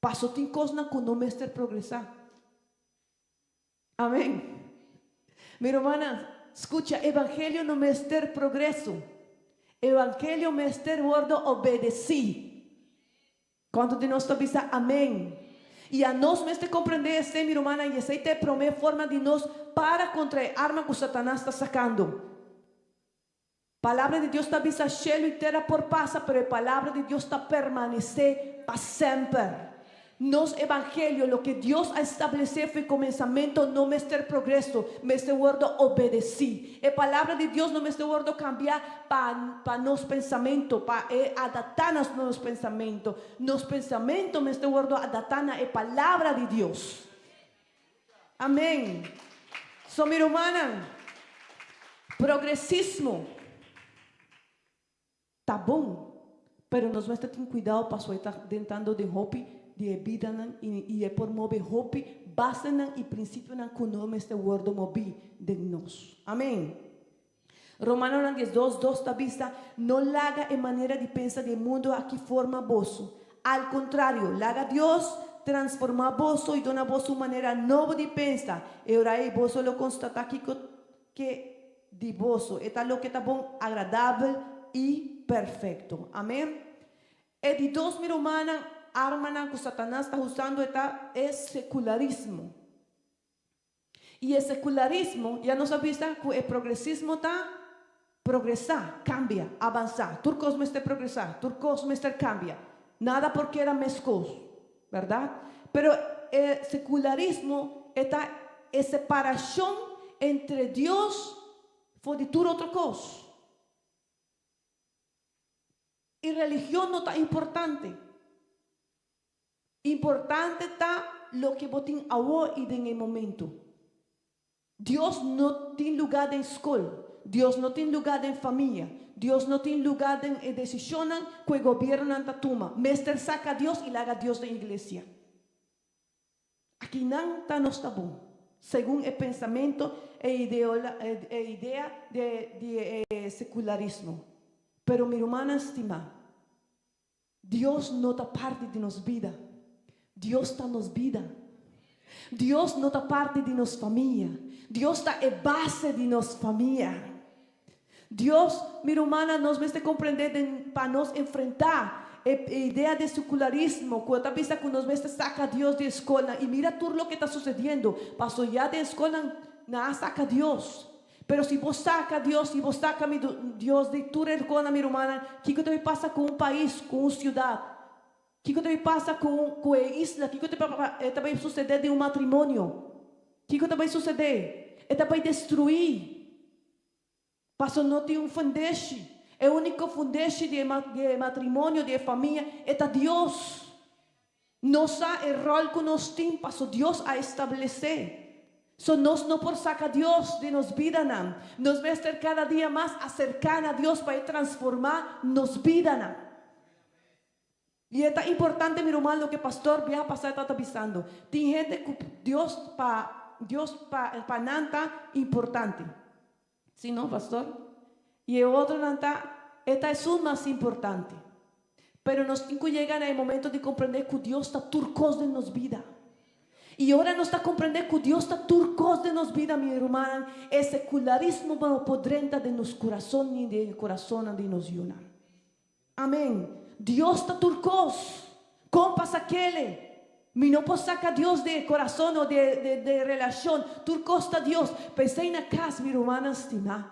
Paso tin cosas que no me está progresar. Amén. Mi hermana, escucha, evangelio no me está progreso. Evangelio me está guardo obedecí. Cuando de nosotros visa amén. Y a nos me está comprender ese, mi hermana, y ese te promete forma de nos para contra el arma que Satanás está sacando. Palabra de Dios está visa cielo y tierra por pasa, pero la palabra de Dios está permanecer para siempre. Nos evangelio, lo que Dios ha establecido fue comenzamiento, no me está progreso, me está guardo obedecí. La palabra de Dios no me está guardo cambiar para nos pensamiento, para adaptarnos nos pensamiento. Nos pensamiento me está guardo adaptar a la palabra de Dios. Amén. So, mi hermana, progresismo está bom, pero nos vamos a tener cuidado para estar dentro de hopi de vida y por mover hopi basan y principio que no me este guardo movi de nos. Amén. Romanos 10:2 está vista, no laga en manera de pensar del mundo aquí forma vosso. Al contrario, laga Dios transforma vosso y dona vosso manera nueva de pensar. E ora vosso lo constata aquí que de vosso está lo que está bom, agradable y perfecto. Amén. E de dos mi hermana arma que Satanás está usando es secularismo. Y el secularismo, ya nos avisa que el progresismo está progresar, cambia, avanzar. Turcos me está progresar, turcos me está cambia. Nada porque era mezcos, ¿verdad? Pero el secularismo está en separación entre Dios y toda otra cosa. Y religión no está importante. Importante está lo que vos tienes ahora y en el momento. Dios no tiene lugar en escuela. Dios no tiene lugar en familia. Dios no tiene lugar en decisiones que el gobierno anta toma. Mester saca a Dios y le haga Dios de iglesia. Aquí nada no está bueno, según el pensamiento e idea de secularismo. Pero mi hermana estimada, Dios no está parte de nos vida. Dios está nos vida. Dios no está parte de nos familia. Dios está en base de nos familia. Dios, mi hermana, nos me comprender para nos enfrentar idea de secularismo, cuando vista que nos me saca a Dios de escuela y mira todo lo que está sucediendo. Pasó ya de escuela, nada saca a Dios. Pero si vos saca a Dios, si vos saca a Dios de tu escuela, mi hermana, ¿qué te pasa con un país, con una ciudad? ¿Qué te pasa con una isla? ¿Qué te va a suceder de un matrimonio? ¿Qué te va a suceder? Te va a destruir. Pasó no tiene un fundation. El único fundation de matrimonio, de familia, es Dios. No sabe el rol que nos tiene, pasó Dios a establecer. Nos no por sacar a Dios de nos vida, nos va a estar cada día más acercar a Dios para transformar nos vida. Y es tan importante, mi hermano, lo que pastor vaya a pasar está avisando. Tiene gente que Dios para nada importante. ¿Sí, no, pastor? Y el otro nada, esta es un más importante. Pero nos tenemos que llegar al momento de comprender que Dios está turcos de nos vida. Y ahora nos está comprender que Dios está turcos de nos vida, mi hermana. El secularismo no podrá de nos corazón ni de corazón de nos yuna. Amén. Dios está turcos. ¿Cómo pasa aquel? Mi no puedo sacar Dios de corazón o de relación. Turcos está Dios. Pensé en la casa, mi hermana estimada.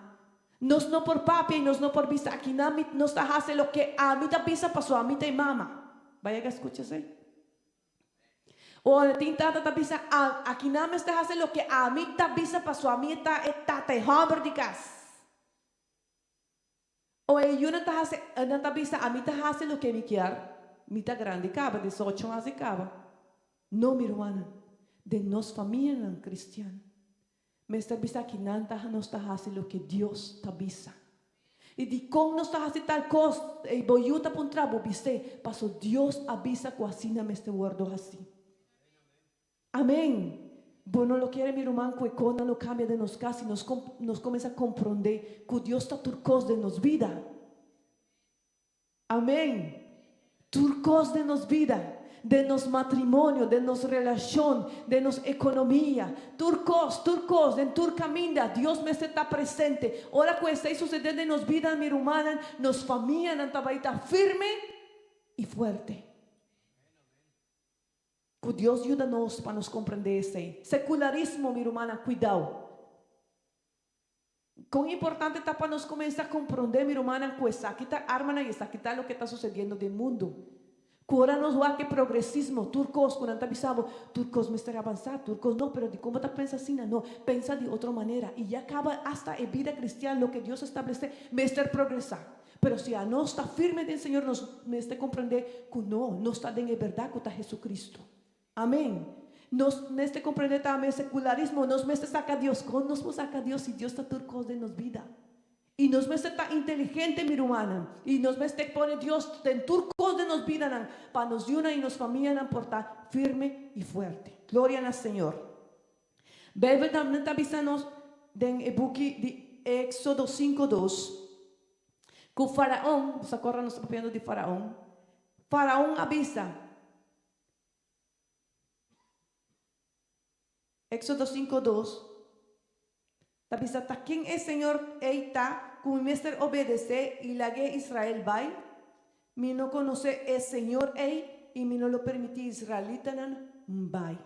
Nos no por papi y nos no por vista. Aquí no está hace lo que a mí te pisa pasó a mí te mama. Vaya que escúchese. O tintata tapisa aquí nada me está haciendo lo que a mí tapisa pasó a mí está te hambre de casa. O yo no está haciendo tapisa a mí está haciendo lo que me quiere. Mi está grande caba 18 años de caba. No, mi hermana, de nos familia cristiana. Me está vista que nada nos está haciendo lo que Dios tapisa. Y de cómo nos está haciendo tal cosa, y voy a apuntar, viste, pasó Dios avisa que así no me está guardando así. Amén. Bueno, lo quiere mi hermano que cuando no cambia de nos casa y nos comienza a comprender que Dios está turcos de nos vida. Amén. Turcos de nos vida, de nos matrimonio, de nos relación, de nos economía. Turcos, en tu camino, Dios me está presente. Ahora que está sucediendo en nos vida, mi hermana, nos familia, está firme y fuerte. Que Dios ayuda-nos para nos compreender esse secularismo, minha irmã, cuidado. Quão importante está para nos começar a compreender, minha irmã, que essa aqui está arma e essa aqui está o que está sucedendo no mundo. Que agora nos vai que progressismo, turcos, quando está pensando, turcos me estará avançar, turcos não, pero de como está pensando assim, não, pensa de outra maneira e já acaba hasta a vida cristiana, lo que Deus estabelece, me estar progressar. Pero si a no está firme del Señor, me está comprender que no está en verdad que está Jesucristo. Amén. Nos neste compreender también secularismo, nos me saca Dios, ¿cómo nos saca Dios si Dios está turcos de nos vida? Y nos me está inteligente, mi hermana, y nos me pone Dios en turcos de nos vida, para nos una y nos familia portar firme y fuerte. Gloria al Señor. Bíblia también está avisando en el book de Éxodo 5:2, que Faraón, ¿se acuerdan? Nos está pidiendo de Faraón. Faraón avisa. Éxodo 5:2. Avisa, ¿quién es Señor? Eita, como mi mestre obedece y la que Israel va. Mi no conoce el Señor y mi no lo permite israelita va.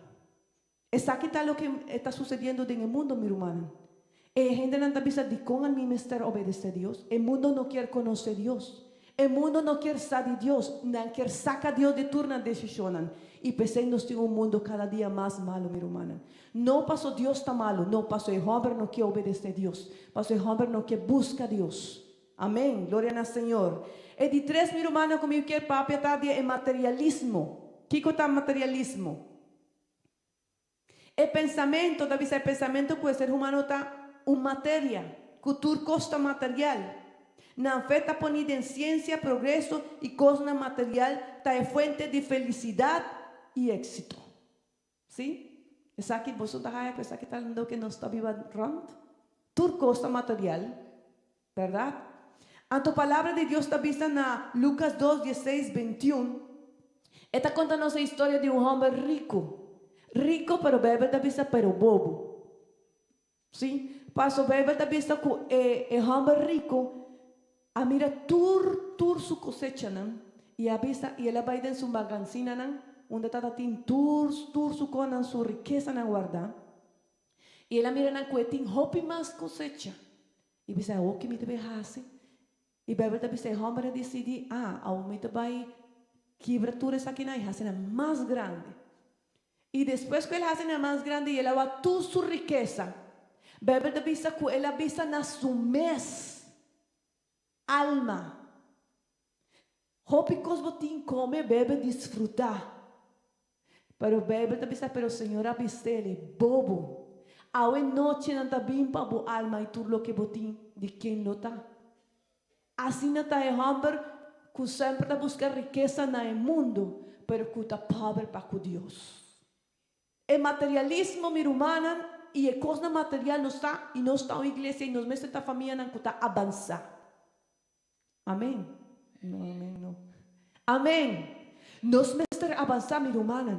Es aquí está lo que está sucediendo en el mundo, mi hermana. Gente no avisa de cómo mi mestre obedece a Dios. El mundo no quiere conocer a Dios. El mundo no quiere saber Dios, no quiere sacar a Dios de turna decisión. Y pensando en un mundo cada día más malo, mi hermana. No pasó Dios está malo, no pasó el hombre no quiere obedecer a Dios. Pasó el hombre no quiere buscar a Dios. Amén, gloria al Señor. Y de tres, mi hermana, como yo quiero para apretar el materialismo. Kiko está materialismo. El pensamiento, David, el pensamiento que el ser humano está una materia, cultura costa material. Na fe está ponida en ciencia, progreso y cosa material, está en fuente de felicidad y éxito. ¿Sí? Es aquí, vosotros pues aquí está lo que nos está viviendo. Tur costa material, ¿verdad? A tu palabra de Dios está vista en Lucas 2, 16, 21. Está contando la historia de un hombre rico. Rico, pero bebe da vista, pero bobo. ¿Sí? Paso bebe da vista que el hombre rico a mira tur su cosecha, ¿no? Y a vista, y él va a ir en su magancina, ¿no? Donde está tur su conan, su riqueza, ¿no? Guarda. Y él mira na que tem hopi más cosecha. E dice, o que me debe hacer? E bebe da vista, el hombre decide, aumenta vai quebraturas aqui na e hace más grande. Y después que él hace la más grande y él va toda su riqueza, bebe de vista que él vista na su mes alma. Hopicos botín come, bebe, disfrutar. Pero bebe de vista, pero Señor avistele, bobo. Awe noche nanta bim pa bo alma y tú lo que botín de quien lo está. Así no está el hombre que siempre busca riqueza en el mundo, pero que está pobre para Dios. El materialismo mi humana y el cosa material no está y no está en iglesia y nos mete esta familia en que está avanzar. Amén. No, amén, no. Amén. Nos mete avanzar mi humana.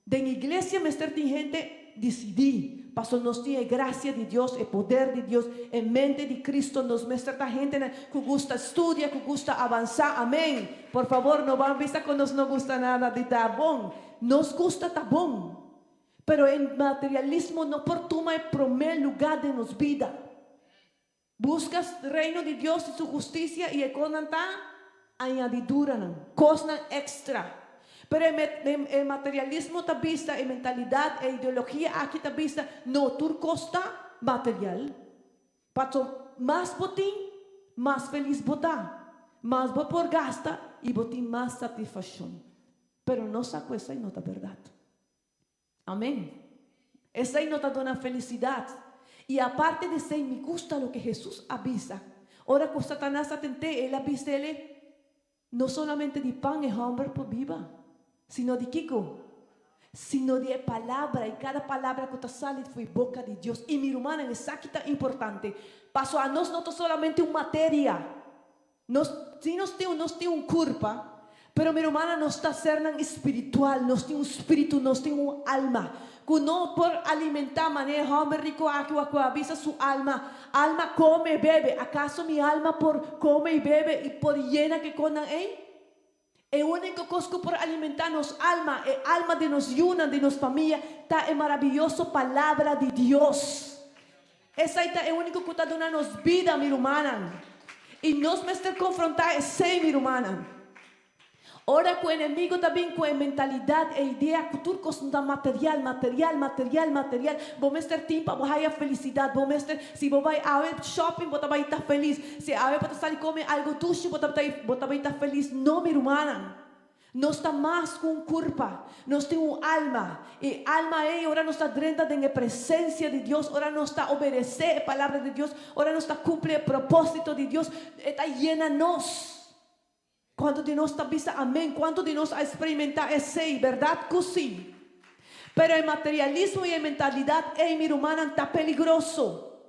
De la iglesia mete gente decidir. Pasó nos tiene gracia de Dios, el poder de Dios, en mente de Cristo. Nos mete esta gente que gusta estudiar, que gusta avanzar. Amén. Por favor, no van a pensar que nos no gusta nada de tabón. Nos gusta tabón. Pero el materialismo no toma el primer lugar de nuestra vida. Buscas el reino de Dios y su justicia y el cosa está añadidura, cosa extra. Pero el materialismo está vista, la mentalidad, la ideología aquí está vista, no, tu costa material. Paso más botín, más feliz botar, más por gasta y botín más satisfacción. Pero no saco esa y no está verdad. Amén. Esa ahí no te da una felicidad. Y aparte de ser, me gusta lo que Jesús avisa. Ahora con Satanás atente, él avisa no solamente de pan el hombre por viva, sino de Kiko, sino de palabra. Y cada palabra que te sale fue boca de Dios. Y mi hermana, esa que está importante. Pasó a nos no solamente una materia. Si nos tiene un culpa. Pero mi hermana nos está cernan espiritual, nos tiene un espíritu, nos tiene un alma. Que no por alimentar manera, hombre rico aquí avisa su alma. Alma come y bebe. ¿Acaso mi alma por come y bebe y por llena que con el único cosa por alimentarnos alma, el alma de nos yuna, de nos familia, está en maravillosa palabra de Dios. Esa está el único que está dando vida, mi hermana. Y nos me está confrontar ese, mi hermana. Ahora con el enemigo también con mentalidad e idea que tú cosas material. Vos estar tiempo, vos hay felicidad. Vos estar, si vos vais a ver shopping, vos vais a estar feliz. Si a ver vos salir comer algo tuyo, vos vais a estar feliz. No, mi hermana. No está más con culpa. No tiene un alma. Y alma ahora no está dentro de la presencia de Dios. Ahora no está obedeciendo la palabra de Dios. Ahora no está cumpliendo el propósito de Dios. Está llena nos. ¿Cuánto de nos está vista? Amén. ¿Cuánto de nos ha experimentado ese? ¿Verdad que sí? Pero el materialismo y la mentalidad mi hermana está peligroso.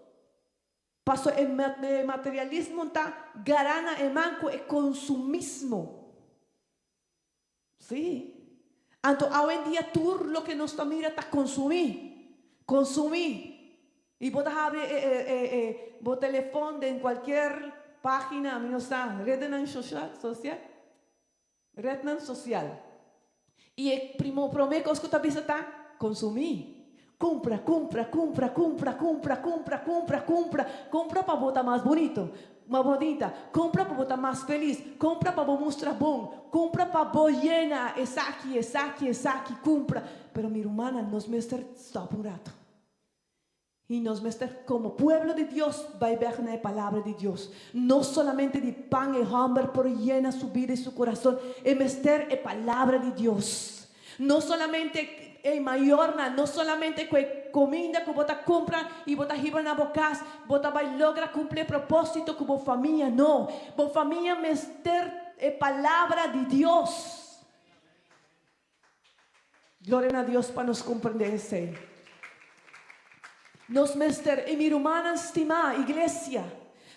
Pasó el materialismo está garana el manco el consumismo. Sí. Entonces hoy en día tú lo que nos está mira está consumir. Y vos abrir vos teléfono en cualquier página, no está, red social. Y el primer cosa que te está consumir. Compra para botar más bonito, más bonita. Compra para botar más feliz. Compra para mostrar bom. Compra para botar llena. Esa aquí, compra. Pero mi hermana, nos mester está por un rato. Y nos mester como pueblo de Dios va a ver la palabra de Dios. No solamente de pan y hambre, pero llena su vida y su corazón. Es mester la palabra de Dios. No solamente en mayor, no solamente que comida que bota compra y bota hiba na bocas, bota vai logra cumplir propósito como familia, no. Bo familia mester palabra de Dios. Gloria a Dios para nos comprender ese. Nos mester e mi hermana estima iglesia.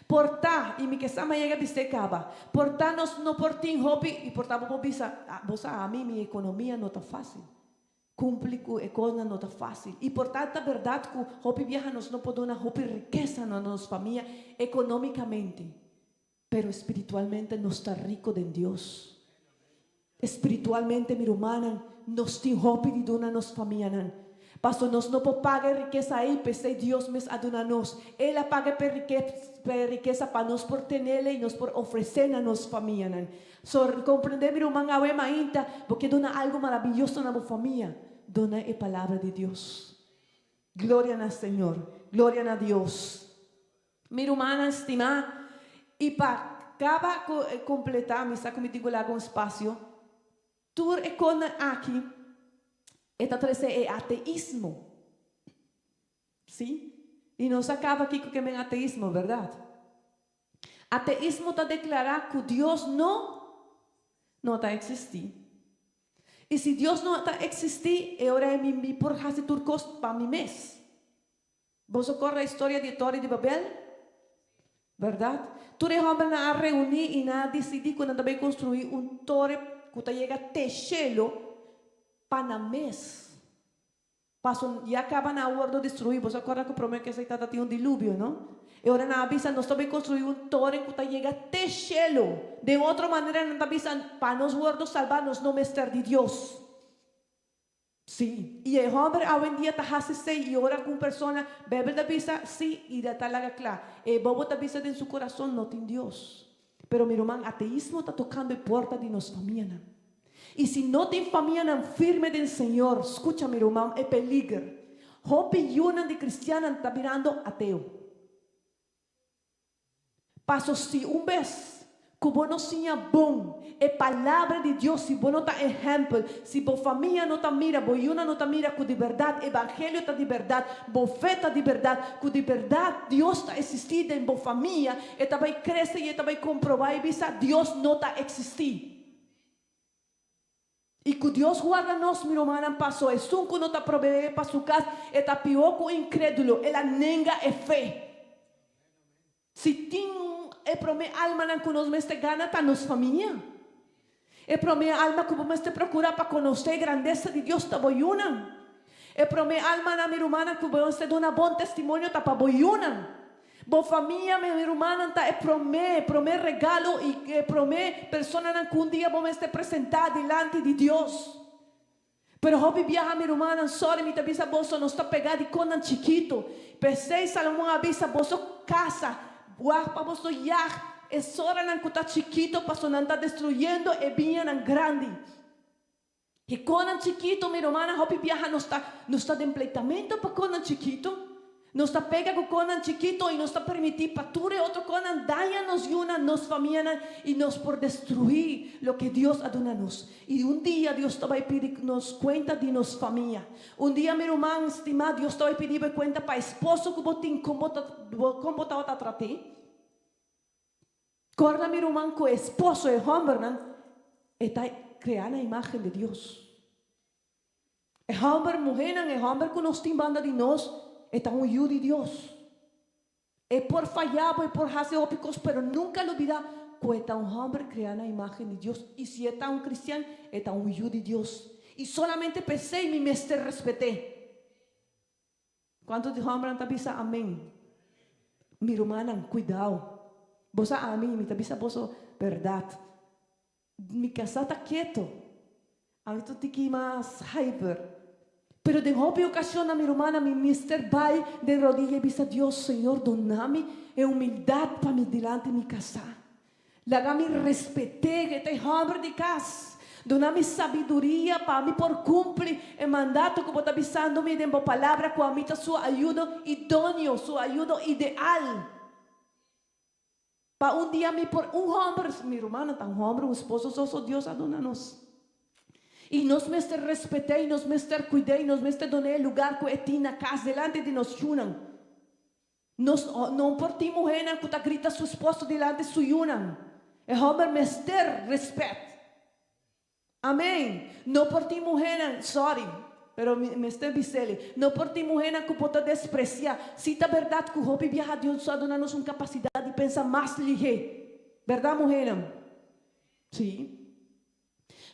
Porta e mi que sama llega biste caba. Porta nos no portin hobby y porta bosa a mí mi economía no está fácil. Cumplir com a coisa não está fácil. E portanto, a verdade que o hobby viaja nos não pode dar hobby riqueza na nossa família economicamente, pero espiritualmente nos está rico de Deus. Espiritualmente, minha irmã, nos tem hobby de dar na nossa família. Pastor, nós não podemos pagar riqueza aí, pensei Deus nos aduna nos. Ela paga per riqueza para nós por tê-la e nós por oferecer na nossa família. So, compreender, minha irmã, a ainda, porque dona algo maravilhoso na nossa família. Dona a palavra de Deus. Glória ao Senhor. Glória a Deus. Minha irmã estimada, e para acabar completar, me está como digo lá com espaço, tur e con aqui, esta trece é ateísmo. Sim? E não se acaba aqui com que é ateísmo, verdade? Ateísmo está declarar que Deus não está existir. E se Deus não está existir, agora é me por fazer turcos para mim mesmo. Você corre a história de Torre de Babel? Verdade? Tu homem na reunir e na decidir quando também construir torre que chega até chelo para mês. Passo e acaba na hora de destruir. Você corre que promete que aceita ter dilúvio, não? E agora na avisa nós também construir torre que chega até chelo. De outra maneira não avisa para nós guardos salvar-nos no mestre de Deus. Sim. E o homem hoje em dia está fazendo e agora com pessoa bebe da visa, sim, e da tal claro. E bobo da visa em seu coração não tem Deus. Pero meu irmão, ateísmo está tocando a porta de nossa família. E se não tem família firme do Senhor, escuta meu irmão, é peligro. Hope de cristiana está virando ateu. Passo se vez que você não seja bom, é palavra de Deus, se você não está exemplo, se você família não está mira, você não está mira que de verdade, evangelho está de verdade, você fé está de verdade, que de verdade Deus está existindo em sua família, e vai crescer e vai comprovar e visa Deus não está existindo. E que Deus guarda nós, meu irmão, passou, é um que não está provendo para sua casa, está pior que o incrédulo, ela nega a fé. Se tem é para minha alma que nós me gana está nossa família. É para minha alma que vamos procurar para conhecer a grandeza de Deus está boiuna. É para minha alma na minha irmã que vamos dar um bom testemunho está para boiuna. Boa família minha irmã está é para mim regalo e é para mim pessoa que um dia vamos apresentar diante de Deus. Pero hobby viaja minha irmã, sorry, me avisa bolso não está pegado com um chiquito. Pensei Salomão avisa bolso casa. Para você já é hora não que está chiquito, para não está destruindo e vinha não grande. E com um chiquito, minha irmã, hopi viaja não está de empleitamento para com um chiquito, não está pega com um chiquito e não está permitindo para tudo outro com um daña nos una nos família e nos por destruir lo que Deus aduna nos. E dia Deus vai pedir nos conta de nos família. Dia meu irmão estimado, Deus vai pedir conta para esposo que botin como tá tratando. Corda meu irmão que o esposo é homem, está criando a imagem de Deus. É homem, mulher, é homem que nos tem banda de nós. Está un hijo de Dios. Es por fallar, es por hacer ópicos, pero nunca lo olvida que está un hombre creado a imagen de Dios. Y si está un cristiano, está un hijo de Dios. Y solamente pensé y mi mestre respeté. ¿Cuántos de hombres han dicho amén? Mi hermana, cuidado. Vos a mí, me avisa vos verdad. Mi casa está quieto. A mí tú te más hyper. Pero de hobby ocasiona mi hermana, mi mister vai de rodillas y dice, Dios, Señor, doname humildad para mi delante de mi casa. Lágame respetar este hombre de casa. Doname sabiduría para mí por cumplir el mandato que vos está avisándome de mi palabra, con a mí está su ayuda idóneo, su ayuda ideal. Para un día, por un hombre, mi hermana, tan hombre, un esposo, Dios adónanos. Y nos mester respeté, y nos mester cuidé, y nos mester doné lugar que etina casa delante de nos yunan. Não por ti mulher que está grita seu esposo delante de su yunan. É homem mester respeito. Amém. Não por ti mulher, sorry, pero mester bisele. Não por ti mulher que pode despreciar. Se tá verdade que o hobby viaja Deus só dando-nos uma capacidade de pensar mais ligeiro. Verdade, mulher? Sim.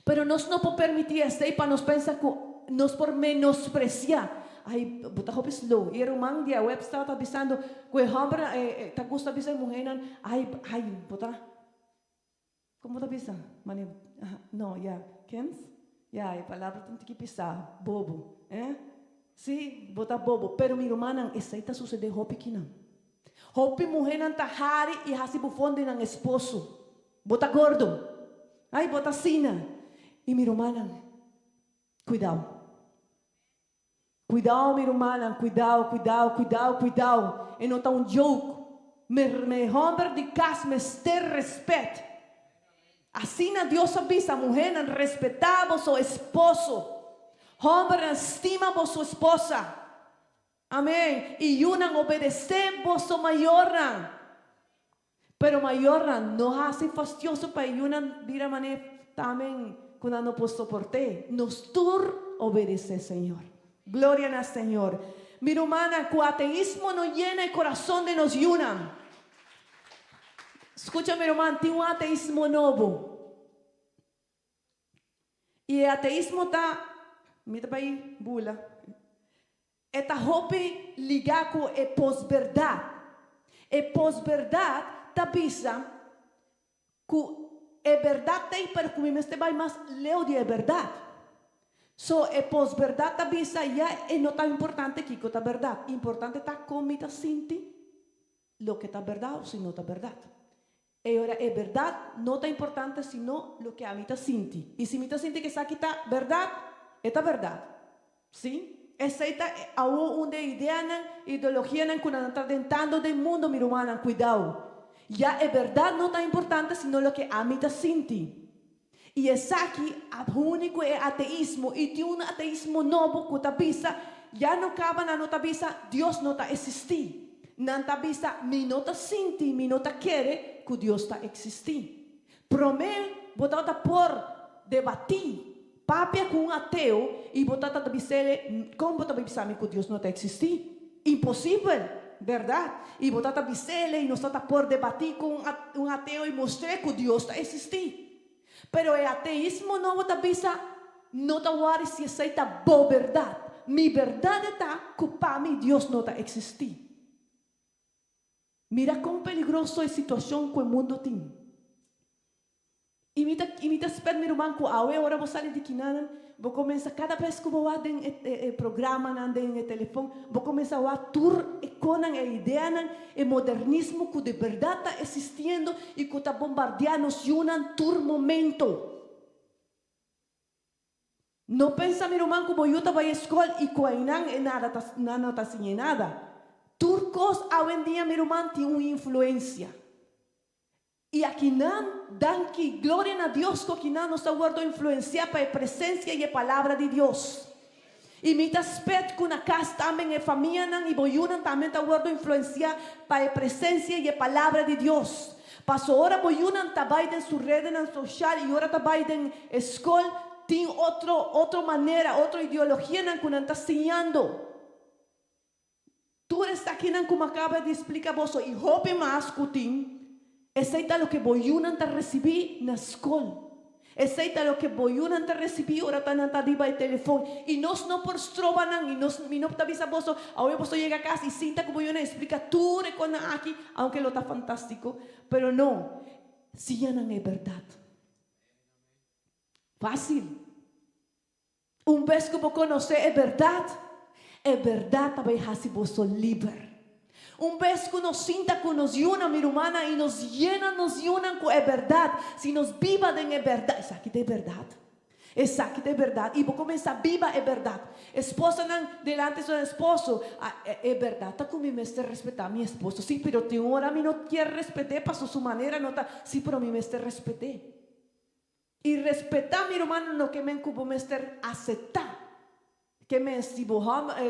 Pero nós não podemos permitir isso para nos pensar que nós por menospreciar. Ay, buta hope slow. E o man dia web estava avisando que o homem tá gusta avisar mulher, ai, buta. Como tá avisar? Mane, não, Kens? A palavra tem que pisar, bobo, Sim, buta bobo. Pero mi irmã, essa está sucedendo hope que não. Hope mulher não tá hari e hasi bufonde ng esposo. Buta gordo. Ai, buta sina. E mi irmã, cuidado. Cuidado, minha irmã, cuidado. E não está joke. Me homem de casa me ter respeito. Assim a Deus avisa, mulher, respeitar vosso esposo. Homem, estima vossa esposa. Amém. E una obedecer vosso maior. Pero maior não hace fastioso para una vira mané também quando não posso soportar. Nos tur obedecer, Senhor. Gloria al Señor. Mi hermana, que ateísmo no llena el corazón de nos yunan. Escucha, mi hermano, tiene un ateísmo nuevo. Y el ateísmo está, mira para ahí, bula. Está hopi ligado con el posverdad. El posverdad está visa que es verdad, pero como me esté más leo de verdad. So, pós-verdade avisa já não está importante que está verdade. Importante está como está sinti lo que está verdade ou se não está verdade. E agora, verdade não está importante sino lo que a mim está sinti. E se me está sinti que aqui está verdade, está verdade. Sim? Essa está uma ideologia que não está tentando do mundo, meu irmão, cuidado. Já verdade não está importante sino lo que a mim está sinti. E esse aqui, o único é ateísmo. E tem um ateísmo novo que está visa, já não acaba na nota visa, Deus não está existir. Não está visa, me não está sentir, me não está querer que Deus está existir. Promete, botar por debater, papia com um ateu, e botar a dizer, como botar a dizer que Deus não está existir? Impossível, verdade? E botar a dizer, e nós está por debater com um ateu e mostrar que Deus está existir. Pero el ateísmo no te avisa, no te guarda si aceita boa verdade. Mi verdade está que para mí Dios no está existir. Mira cuán peligroso es la situación que el mundo tiene. Y mira espera mi hermano que ahora vos sale de Kinanan, vos comienza cada vez que vos vas en programa, en el teléfono, vos comienza a tur con la idea, el modernismo que de verdad está existiendo y que está bombardeando un tur momento. No pensa mi hermano como yo estaba en la escuela y que nada está sin nada. Turcos hoy en día mi hermano tiene una influencia. Y aquí dan que gloria a Dios que aquí nos está guardando influencia para la presencia y la palabra de Dios. Y mi aspecto que una casa también en familia y boyunan también está guardando influencia para la presencia y la palabra de Dios. Pasó ahora boyunan tabai en su red en social y ahora tabai en escuela tiene otra manera, otra ideología en que está enseñando. Tú eres aquí como acaba de explicar vos y hope más que aceita lo que boyunan te recibí na escola. Aceita lo que boyunan te recibí ora tan arriba el teléfono. Y nos no por strobanan y nos no te avisa vos. Ahora vos llega a casa y sienta que boyunan explica tú reconan aquí, aunque lo está fantástico, pero no. Si ya no es verdad. Fácil. Un vez que vos conoces es verdad también así vos sos libre. Un vez que nos sienta que nos una mi hermana y nos llenan con la verdad. Si nos viva de la verdad. Es aquí de verdad. Es aquí de verdad. Y vos comienza viva es verdad. Esposa delante de su esposo. Es verdad. Está como me está respetar a mi esposo. Sí, pero te ahora a mí no quiere respetar. Pasó su manera. No está. Sí, pero a mí me está respeté. Y respetar, mi hermano, no que me encubo mester aceptar. Que me si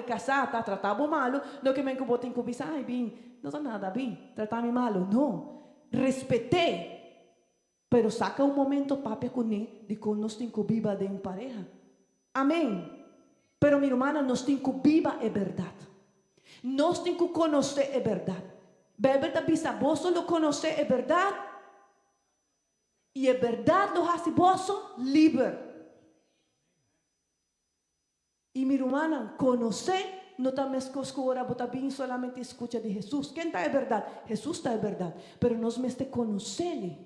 casar, trataba malo, no que me encubo te encubisa, ay, bien, no está nada bien, tratame malo, no. Respeté. Pero saca un momento, papi, con él, de que nos tengo viva de en pareja. Amén. Pero mi hermana, nos tengo viva es verdad. Nos tengo conocer es verdad. Verdad, bisa, vos lo conocer es verdad. Y es verdad lo hace vos libre. Y mi hermana, conocer. No también ahora, pero también solamente escucha de Jesús. ¿Quién está es verdad? Jesús está es verdad. Pero nos meste conocerle.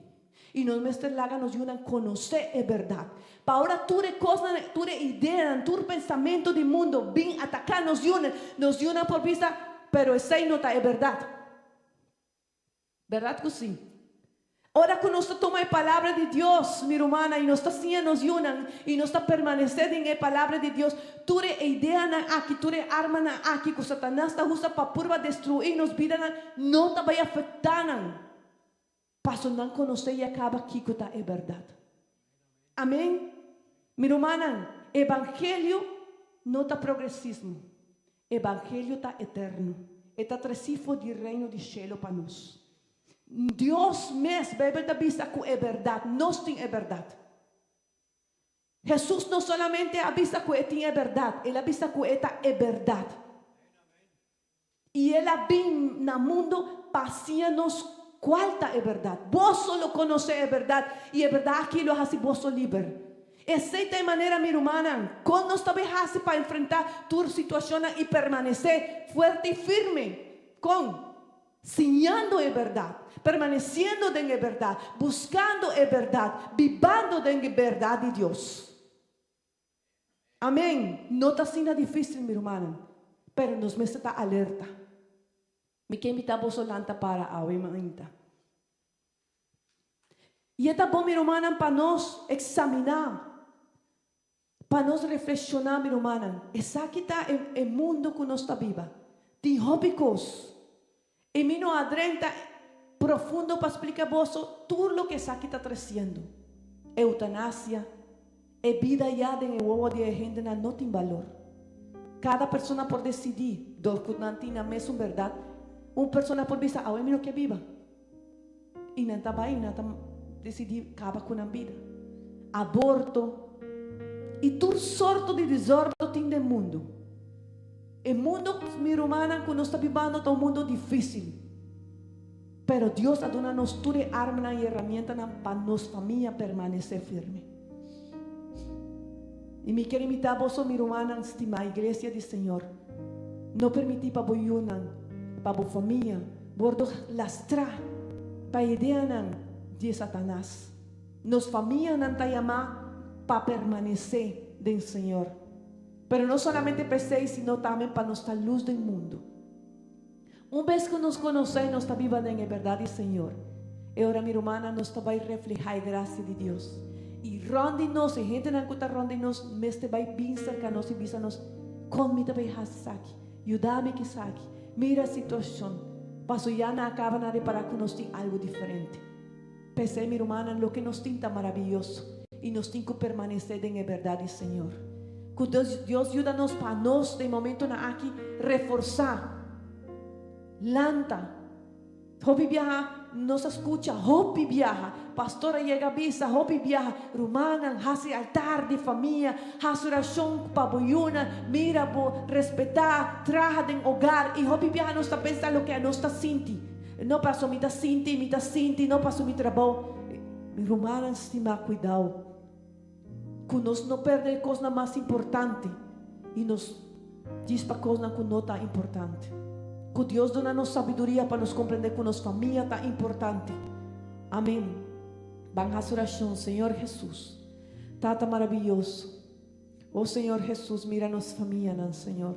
Y nos meste laga nos ayudan a conocer es verdad. Para ahora tú de cosas, tú de ideas, tu pensamiento del mundo, bien atacar nos ayudan por vista, pero ese no está es verdad. ¿Verdad que sí? Ahora que nos toma la palabra de Dios, mi hermana, y nos está haciendo nos ayudan, y nos está permaneciendo en la palabra de Dios, tú de idea aquí, tú de arma aquí, que Satanás está usa para purva destruirnos vida, no te vaya a afectar. Paso no conocer y acaba aquí que es verdad. Amén. Mi hermana, evangelio no está progresismo. Evangelio está eterno. Está tresifo de reino de cielo para nós. Dios mes, bebe da vista que es verdad. Nós tem é verdad. Jesús no solamente avisa que tiene verdad. Él avisa que esta es verdad. Y él vem na mundo pasea-nos qual é verdade. Vos solo conoce é verdade. E é verdade que lo hace vos libre. Essa é a maneira, minha irmã, quando nós também hace para enfrentar tu situação e permanecer fuerte e firme. Com ensinando é verdade. Permaneciendo en la verdad. Buscando la verdad. Vivando en la verdad de Dios. Amén. No está siendo difícil, mi hermana. Pero nos está alerta. Me quer invitar vos solanta para a oimanta. E é bom, minha irmã, para nós examinar, para nós reflexionar, minha irmã. Essa aqui está o mundo que nós está viva. Tem hóbicos. E mim não adrenta profundo para explicar vos tudo o que está aqui está trazendo. Eutanásia, vida já em o ovo de gente não tem valor. Cada pessoa pode decidir, do que não tem mesmo verdade. Uma pessoa pode pensar, ah, eu não quero viva. E não está bem, não está decidir acabar com a vida. Aborto. E tudo sorte de desordem tem no mundo. O mundo, minha irmã, que nós estamos vivendo, é um mundo difícil. Pero Dios ha dado nos toda arma y herramienta para nos familia permanecer firme. Y me quiero invitar a vos, mi hermana, estimada iglesia del Señor. No permitir para vos para vos familia, bordo lastrar, para idea de Satanás. Nos familia não está llamada para permanecer del Señor. Pero no solamente para ser, sino también para nuestra luz del mundo. Uma vez que nos conhecemos, nós está vivendo em verdade, Senhor. E agora, minha irmã, nós vai reflejar a graça de Deus. E ronde-nos, e gente não está ronde-nos, mas te vai bem cerca nós e visa-nos. Como te vai saque? Ajuda-me que saque. Mira a situação. Passo já não acaba nada para que nós tenhamos algo diferente. Pensei, minha irmã, no que nos tem está maravilhoso. E nós temos que permanecer em verdade, Senhor. Que Deus ajuda-nos para nós, de momento aqui, reforçar. Lanta, Hopi viaja, nos escucha, Hopi viaja, pastora llega avisa, Hopi viaja, rumana, hace altar de familia, hace oración para boyuna, mira, respetar, traja en hogar, y Hopi viaja no está pensando lo que no está sinti, no pasó mi sinti, no pasó mi trabajo, mi rumana estima cuidado, que nos no perde cosa más importante, y nos dice para cosa que no está importante. Que Deus dá-nos sabedoria para nos compreender que nossa família está importante. Amém. Vamos à oração, Senhor Jesus. Tata maravilhoso. Oh Senhor Jesus, mira nossa família, Senhor.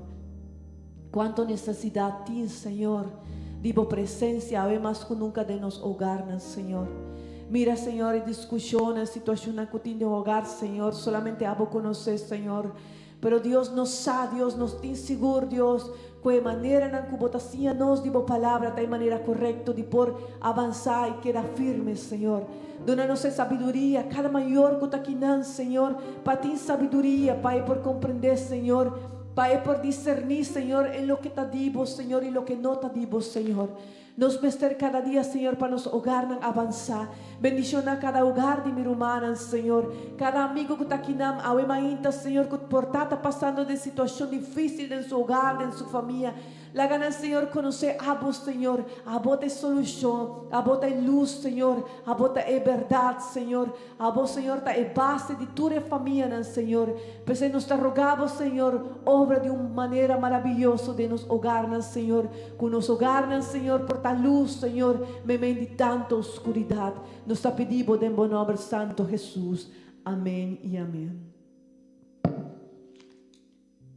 Quanto necessidade tem, Senhor, de tua presença, hoje mais que nunca de nos hogar, Senhor. Mira, Senhor, discussões, situações que tem no hogar, Senhor. Solamente abo conhecer, Senhor. pero Dios nos sa, Dios nos tin seguro, Dios, que manera nan kubotasia nos dibo palabra de manera correcta de por avanzar y quedar firmes, Señor. Dónanos sabiduría, cada mayor cotaquinan, Señor, para ti sabiduría, Pai, por comprender, Señor, Pai, por discernir, Señor, en lo que te digo, Señor, y lo que no te digo, Señor. Nos mester cada día, Señor, para nos hogar avanzar. Bendición a cada hogar de mi hermana, Señor. Cada amigo que está aquí, awe mainta, Señor, que por está pasando de situación difícil en su hogar, en su familia. La gana, Señor, conocer a vos, Señor. A vos de solución, a vos de luz, Señor. A vos de verdad, Señor. A vos, Señor, de base de tu familia, Señor. Pues nos te rogamos, Señor, obra de una manera maravillosa de nos hogar, Señor. Con nos hogar, Señor, por ta luz, Señor, me de tanta oscuridad. Nos te pedimos en buen nombre santo Jesús. Amén y amén.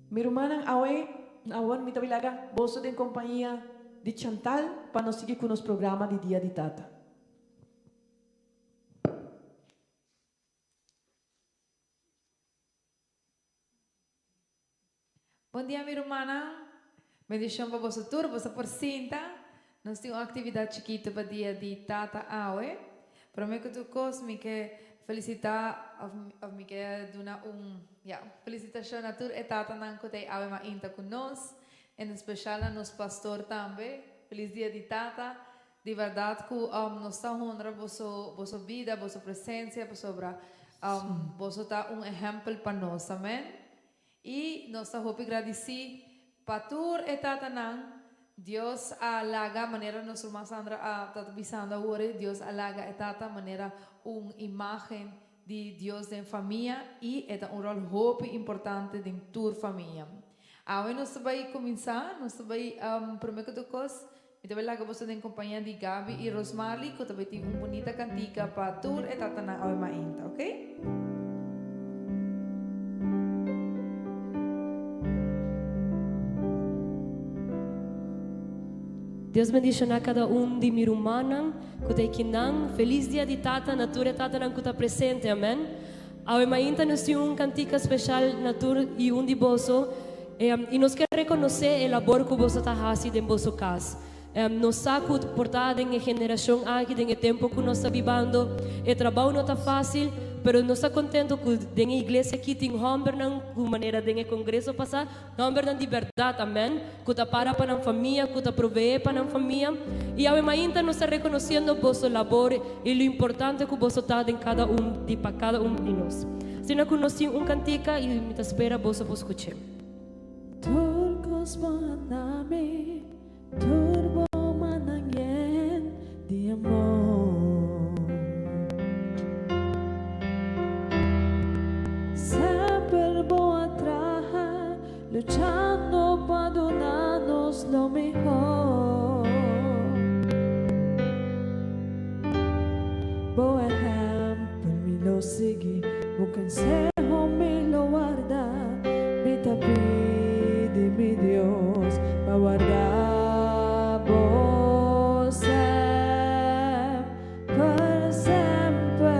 Mi hermana, awan mi tabilaga, vos en compañía de Chantal para nos seguir con los programas de Día de Tata. Bom dia, minha irmã. Bendição para você todos, você por cinta. Nós temos uma atividade chiquita para dia de Tata Aue. Para mim que tu me quer felicitar, me quer dar felicitação a toda a Tata não que tem Aue ainda conosco, em especial a nosso pastor também. Feliz dia de Tata. De verdade que nós estamos honrando vossa vida, vossa presença, você está exemplo para nós, amém? E nós estamos agradecidos para toda a Tata não. Deus alaga maneira nossa irmã Sandra está avisando agora, Deus alaga a Tata maneira uma imagem de Deus em família e é um rol importante em tua família. Agora nós vamos começar, nós vamos primeiro coisa, eu vou lá que você tem companhia de Gabi e Rosmarly, que também tem uma bonita cantiga para toda a Tata na agora ainda, ok? Deus bendiga a cada de mi rumana, que tem kinang, feliz dia de Tata, natura Tata não que está presente, amém? Awe mainta nos tem cantica especial natura e de boso, e nos quer reconhecer o labor que você está fazendo em vosso casa. Nos saco portada em geração aqui, em tempo que nós estamos vivendo, o trabalho não está fácil, pero nós estamos contentos que na igreja aqui tem homem de maneira de congresso passar, homem de verdade, amém? Que está para a família, que está provee para a família, e a ainda nós estamos reconhecendo vosso labor e o importante que você está em cada para cada de nós. Se não conhecem cantica e me espera você para escutar. Turcos manami, turbo manangyen di amor. Sempre voy a trabajar, luchando para donarnos lo mejor. Voy ejemplo mi lo sigue, un consejo me lo guarda, mi tapide mi Dios va a guardar vos por siempre.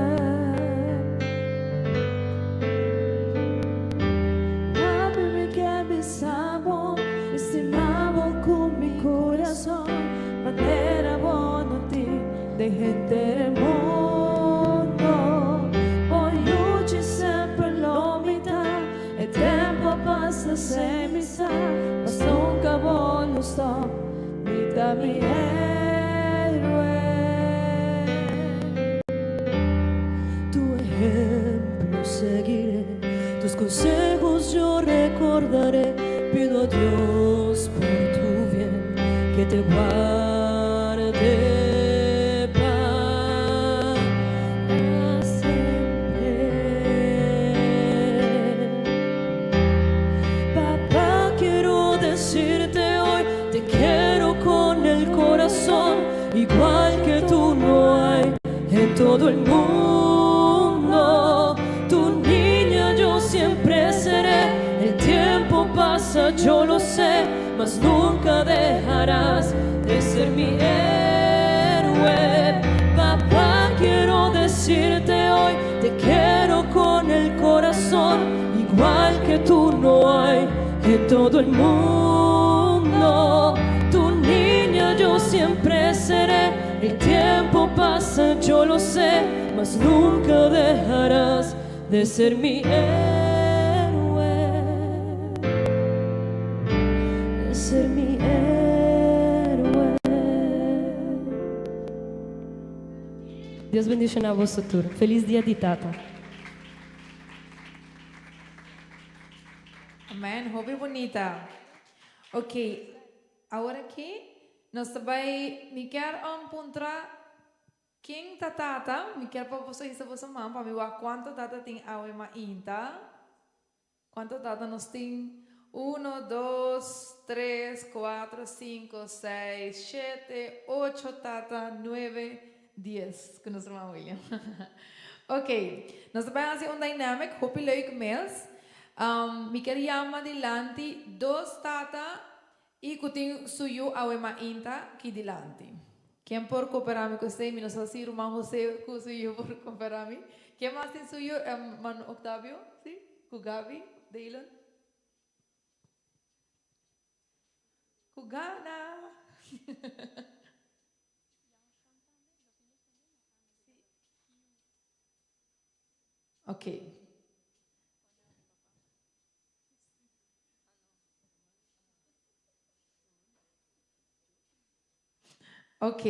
Papi me que besamos, estimamos con mi corazón, manera buena ti de gente del mundo. Voy a sempre lo mitad, el tiempo pasa sem misa, mas nunca voy a estar, mitad mi héroe. Tu ejemplo seguiré, tus consejos yo recordaré. Pido a Dios por tu bien que te guarde para siempre. Papá, quiero decirte hoy, te quiero con el corazón, igual que tú no hay en todo el mundo. Tu niña yo siempre seré. El tiempo pasa, yo lo sé, mas nunca dejarás de ser mi héroe. Papá, quiero decirte hoy, te quiero con el corazón, igual que que tú no hay en todo el mundo. Tu niña yo siempre seré. El tiempo pasa, yo lo sé, mas nunca dejarás de ser mi héroe. De ser mi héroe. Deus bendiga a vosso tour. Feliz dia de Tata. Amém. Hobby bonita. Ok. Agora aqui, nós também me quer encontrar quem tá tata. Me quer para você e você mãe para me ver quanto tata tem a uma inta. Quanto tata nós tem? 1, 2, 3, 4, 5, 6, 7, 8 tata, 9, 10. Com nosso irmão William. Ok. Nós também fazemos dynamic. Hope leuk mails. Me quer chamar adelante 2 tata. E kuting suyo awe mainta ki dilante. Quem por cooperar com você, menos assim, irmão José, com suyo por cooperar. Quem mais tem suyo? Mano Octavio, sim? Com Gabi, Dylan. Com Gana. Ok. Ok.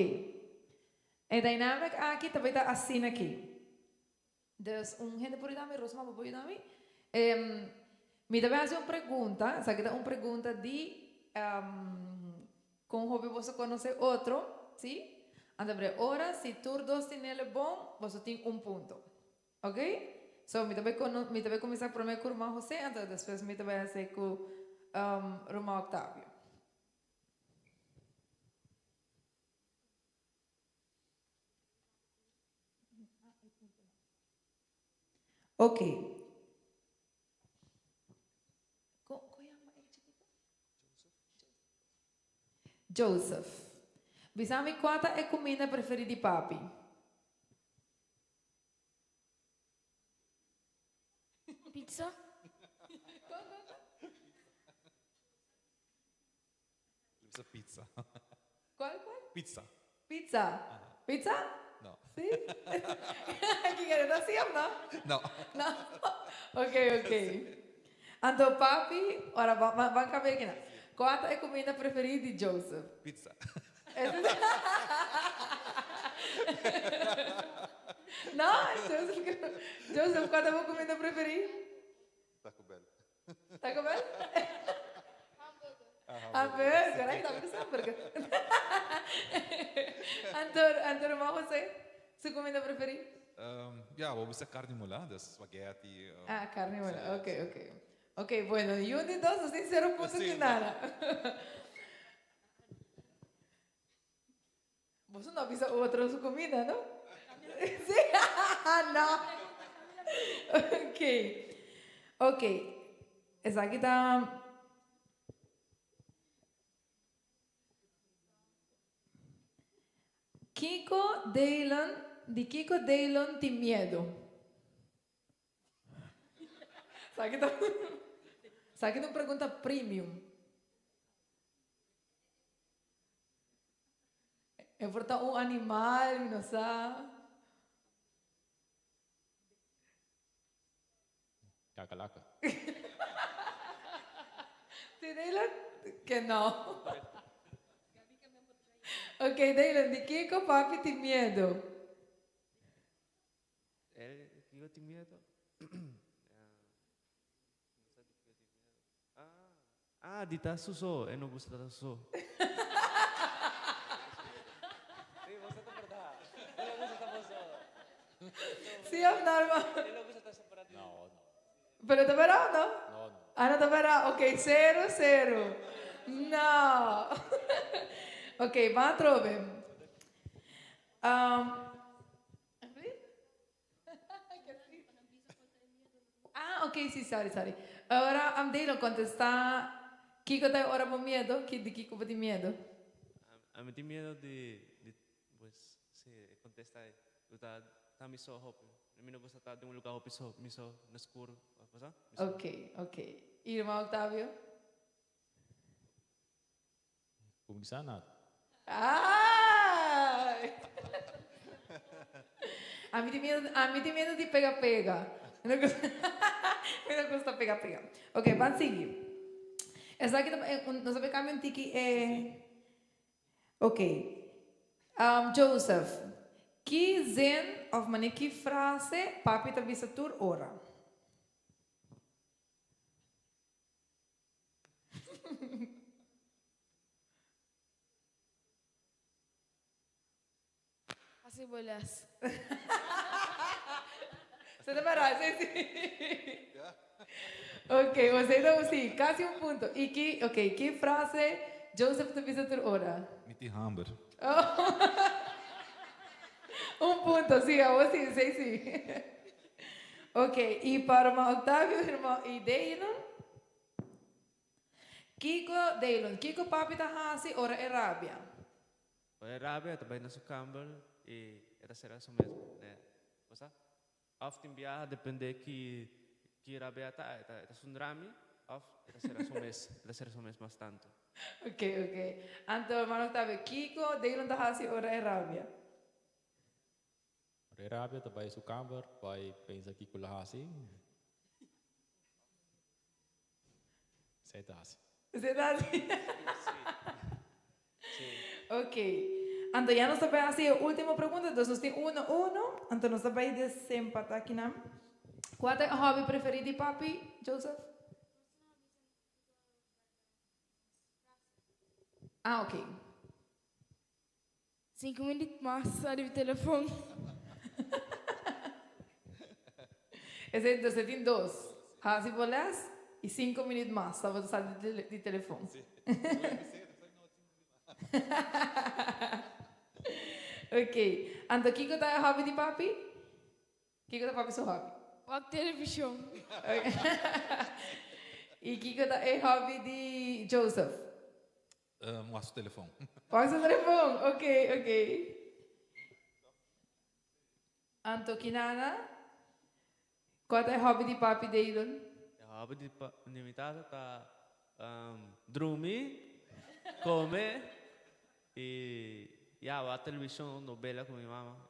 A dynamic aqui também está assim aqui. Dus gente por dar Rosma por dar me também fazer uma pergunta, sabe que uma pergunta de com hobby você conhece outro, sim? Então, ora se tu dois tem ele bom, você tem ponto, ok? So me também começar primeiro com o irmão José, então depois me também fazer com o irmão Octavio. Ok. Joseph. Bisami qual é a comida preferida de papi? Pizza? Pizza. Qual? Pizza. Pizza. Pizza? No. Sí. ¿Qué quieres decir, no? No. No. Ok. Então, papi, ora, vamos a ver aqui. Qual é a comida preferida de Joseph? Pizza. Não, Joseph, qual é a comida preferida? Taco Bell. Taco Bell? Hambúrguer. Ai, dá para hambúrguer. Então, irmão, você? Sua comida preferida? Ja, we hebben carne mola, dus spaghetti. Carne mola. Ok, bueno, y uno y dos, así 0 puntos que nada. Vos no avisa otro su comida, ¿no? Sí, no. Ok. Esa aquí está. De Kiko Daylon tem medo. Sabe que não pergunta premium. É portar animal, não sabe? Kakalaka. De Daylon? Que não. Ok, Daylon, de Kiko papi tem medo. Kiko tem medo? Di estar suso, não gosta de estar suso. Sí, vos estás verdad. No le gusta estar suso. Sí, es normal. No le gusta estar separado. No. Pero está parado, ¿no? No. No está parado. Ok, 0-0. No. Ok, va trove. Ok, sí, sorry. Ahora, Amdelo contesta. Kiko tem miedo? De Kiko tem medo? A mí tengo miedo de pues, Se contesta, uta tamiso hop. Mino gusta ta de un lugar hop miso no escuro, apa? Ok. Irmão Octávio? Pumisana. Ai! A mim tem medo de pega-pega. Eu não gosto de pega-pega. Ok, vamos seguir. Essa aqui, nós vamos cambiar um tique. Ok. Joseph, que zin of que frase papi ta visa tur ora? Así bolas. Você não vai sim. Ok, você não sim, quase um ponto. E que frase Joseph ta visa tur ora? Miti hamber. Um ponto, sim, sim. Ok, e para o Octávio, irmão, e Deilon? Kiko papi ta hasi ora é rábia. Ora rabia, também na sua câmara e era será isso mesmo, né? Cosa? Often viaja depende que rabia ta sundrami, era será isso mesmo bastante. Ok. Então, irmão Octávio, Kiko, Deilon ta hasi ora é rábia. Rabia, tabay su camber, pai pensa que kulahasi. Setasi. Você tá assim? Ok. Então, já nós sabemos assim, a última pergunta, então nós temos 1-1, então nós sabemos desempatar aqui, não? Qual é o hobby preferido de papi, Joseph? Ok. 5 minutos mais, sabe o telefone. Esse você tem 2. Se voles, e 5 minutos mais, só você sabe de telefone. Ok. Então, o que é o hobby de papi? O que é o papi seu hobby? O televisão. E o que é o hobby de Joseph? Mostra o telefone. Passa o telefone, ok. Então, Kinana, qual é o hobby de papi de Elon? O hobby de minha tata tá dormir, comer e a televisão, novela com minha mama.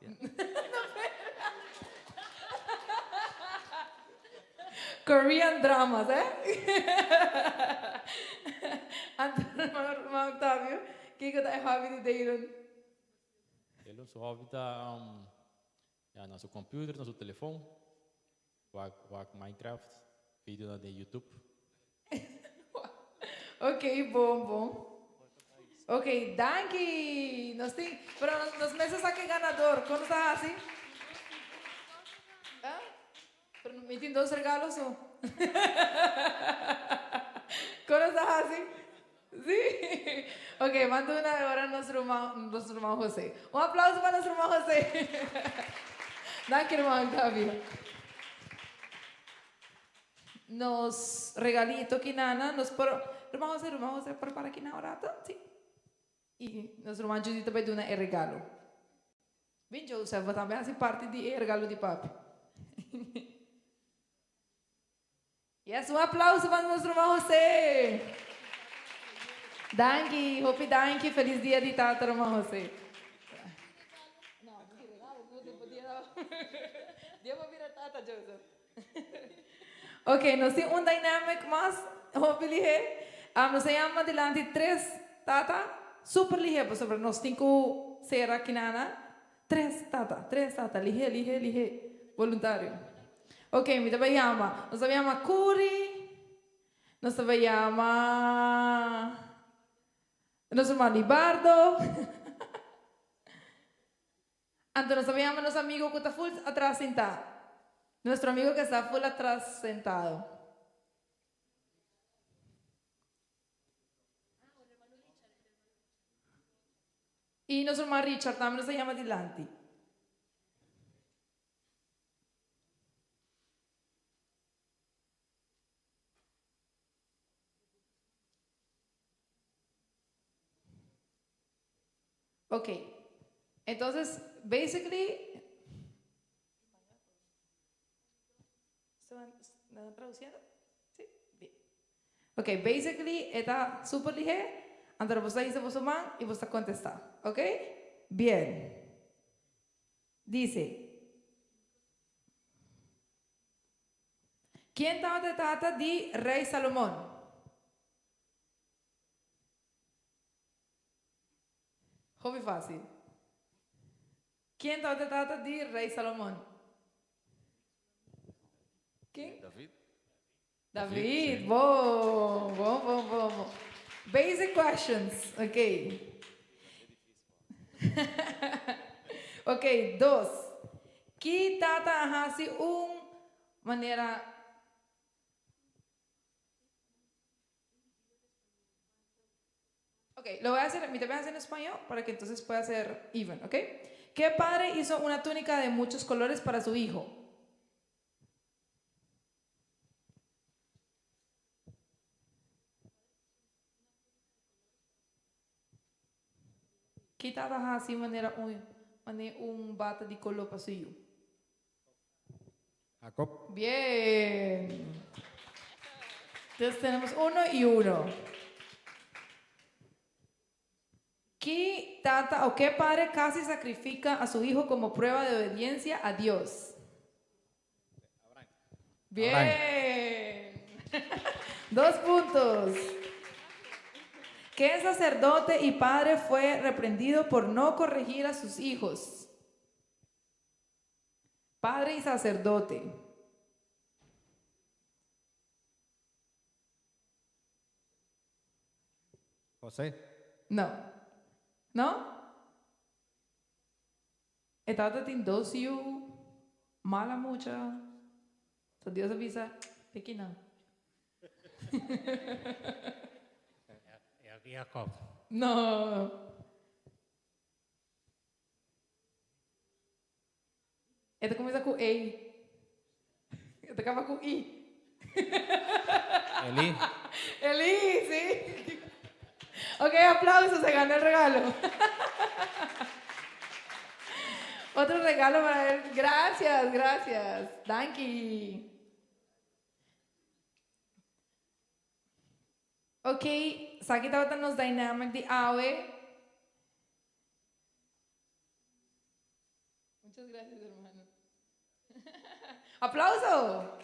Korean dramas, Então, Octávio, o que é o hobby de Elon? Ele su hobby tá na seu computer, no seu telefone. Wak Minecraft, vídeo na YouTube. Ok, bom. Ok, danke. Nós tem, pero nós meses aqui ganador. Quando está assim? Pero me tem 2 regalos só. Quando está assim? Sim. Ok, manda uma agora nosso irmão José. Um aplauso para nosso irmão José. Danke, irmão Octavio. Nos regalito aqui, Nana, irmão José, prepara aqui na orata, sim. E nosso irmão Judy também dá um regalo. Bem, Joseph, também faz parte do regalo de papi. Yes, um aplauso para nosso irmão José. Danke, hope danke, feliz dia de tata, irmão José. Não, que regalo, não podia dar. Devo virar tata, Joseph. Ok, nós temos dynamic mas, hopefully, nós temos adelante 3 tata, super ligeiro, sobre nós 5 será aqui na 3 tata, ligeiro, voluntário. Ok, me também chama, nós chamamos Curi, nós também chamamos, nós chamamos Libardo, então nós chamamos nosso amigo que está full atrás sentado. Nuestro amigo que está full atrás sentado. Y nuestro hermano Richard también se llama adelante. Ok. Entonces, basically, ¿están traduciendo? Sí, bien. Ok, basically, está súper ligero. Antes vos dice vos man y vos contestar. Ok, bien. Dice, ¿quién trata de rey Salomón? Hobby fácil. ¿Quién trata de rey Salomón? ¿Quién? David. Bom. Basic questions. Ok. Ok, 2. ¿Qué trata así manera? Ok, lo voy a hacer, mi te voy a hacer en español para que entonces pueda ser even, ¿ok? ¿Qué padre hizo una túnica de muchos colores para su hijo? ¿Qué trata así manera un bata de color para su hijo? Jacob. Bien. Entonces tenemos 1 y 1. ¿Qué tata o qué padre casi sacrifica a su hijo como prueba de obediencia a Dios? Bien. 2 puntos. ¿Qué sacerdote y padre fue reprendido por no corregir a sus hijos? Padre y sacerdote. José. No. ¿No? Estaba tem 2 e mala mucha. So Dios avisa, pequena. Jacob. No. Esta começa com E. Esta acaba com I. Eli. Eli, sí. Ok, aplausos, se ganó el regalo. Otro regalo para él. Gracias. Danke. Ok, sabe que estava nos dynamic de AWE. Muchas gracias, hermano. Aplauso.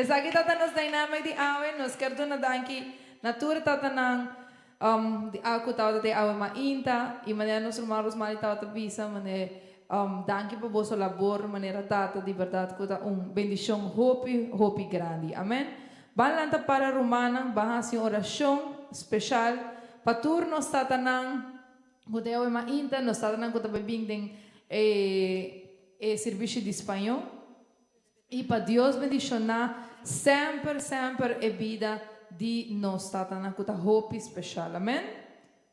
Sabe que estava nos dynamic de AWE, nos quero na danke. Natura tata nang di aku tawata te awe mainta e maneira nos irmãos mali tawata bisa danke por vosso labor maneira tata de verdade kuta bendição hopi grande. Amém. Balanta para Romana bahasi oração especial patur nos tata nang kuta awe mainta nos tata nang kuta bebinding serviço de espanhol e para Deus bendicionar sempre e vida de nós tata na kuta hope especial, amém?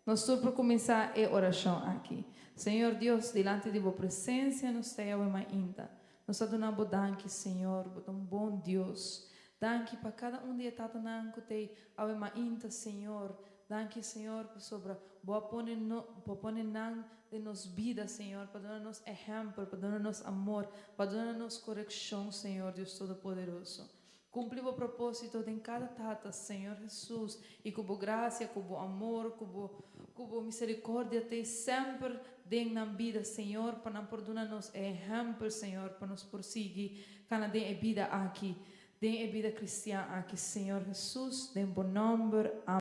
Nós estamos para começar a oração aqui. Senhor Deus, diante de vossa presença, nós temos uma inta. Nós damos danke, Senhor, por bom Deus. Danke para cada dia tata na kuta uma inta, Senhor. Danke, Senhor, por sobre boa pone nang de nos vida, Senhor, para dar-nos exemplo, para dar-nos amor, para dar-nos correção, Senhor Deus Todo-Poderoso. Cumpre o propósito de cada tata, Senhor Jesus, e com graça, com amor, com misericórdia, te sempre den na vida, Senhor, para não perdoar-nos exemplo, Senhor, para nos prosseguir, cada den vida aqui, den vida cristã aqui, Senhor Jesus, em bom nome, amém.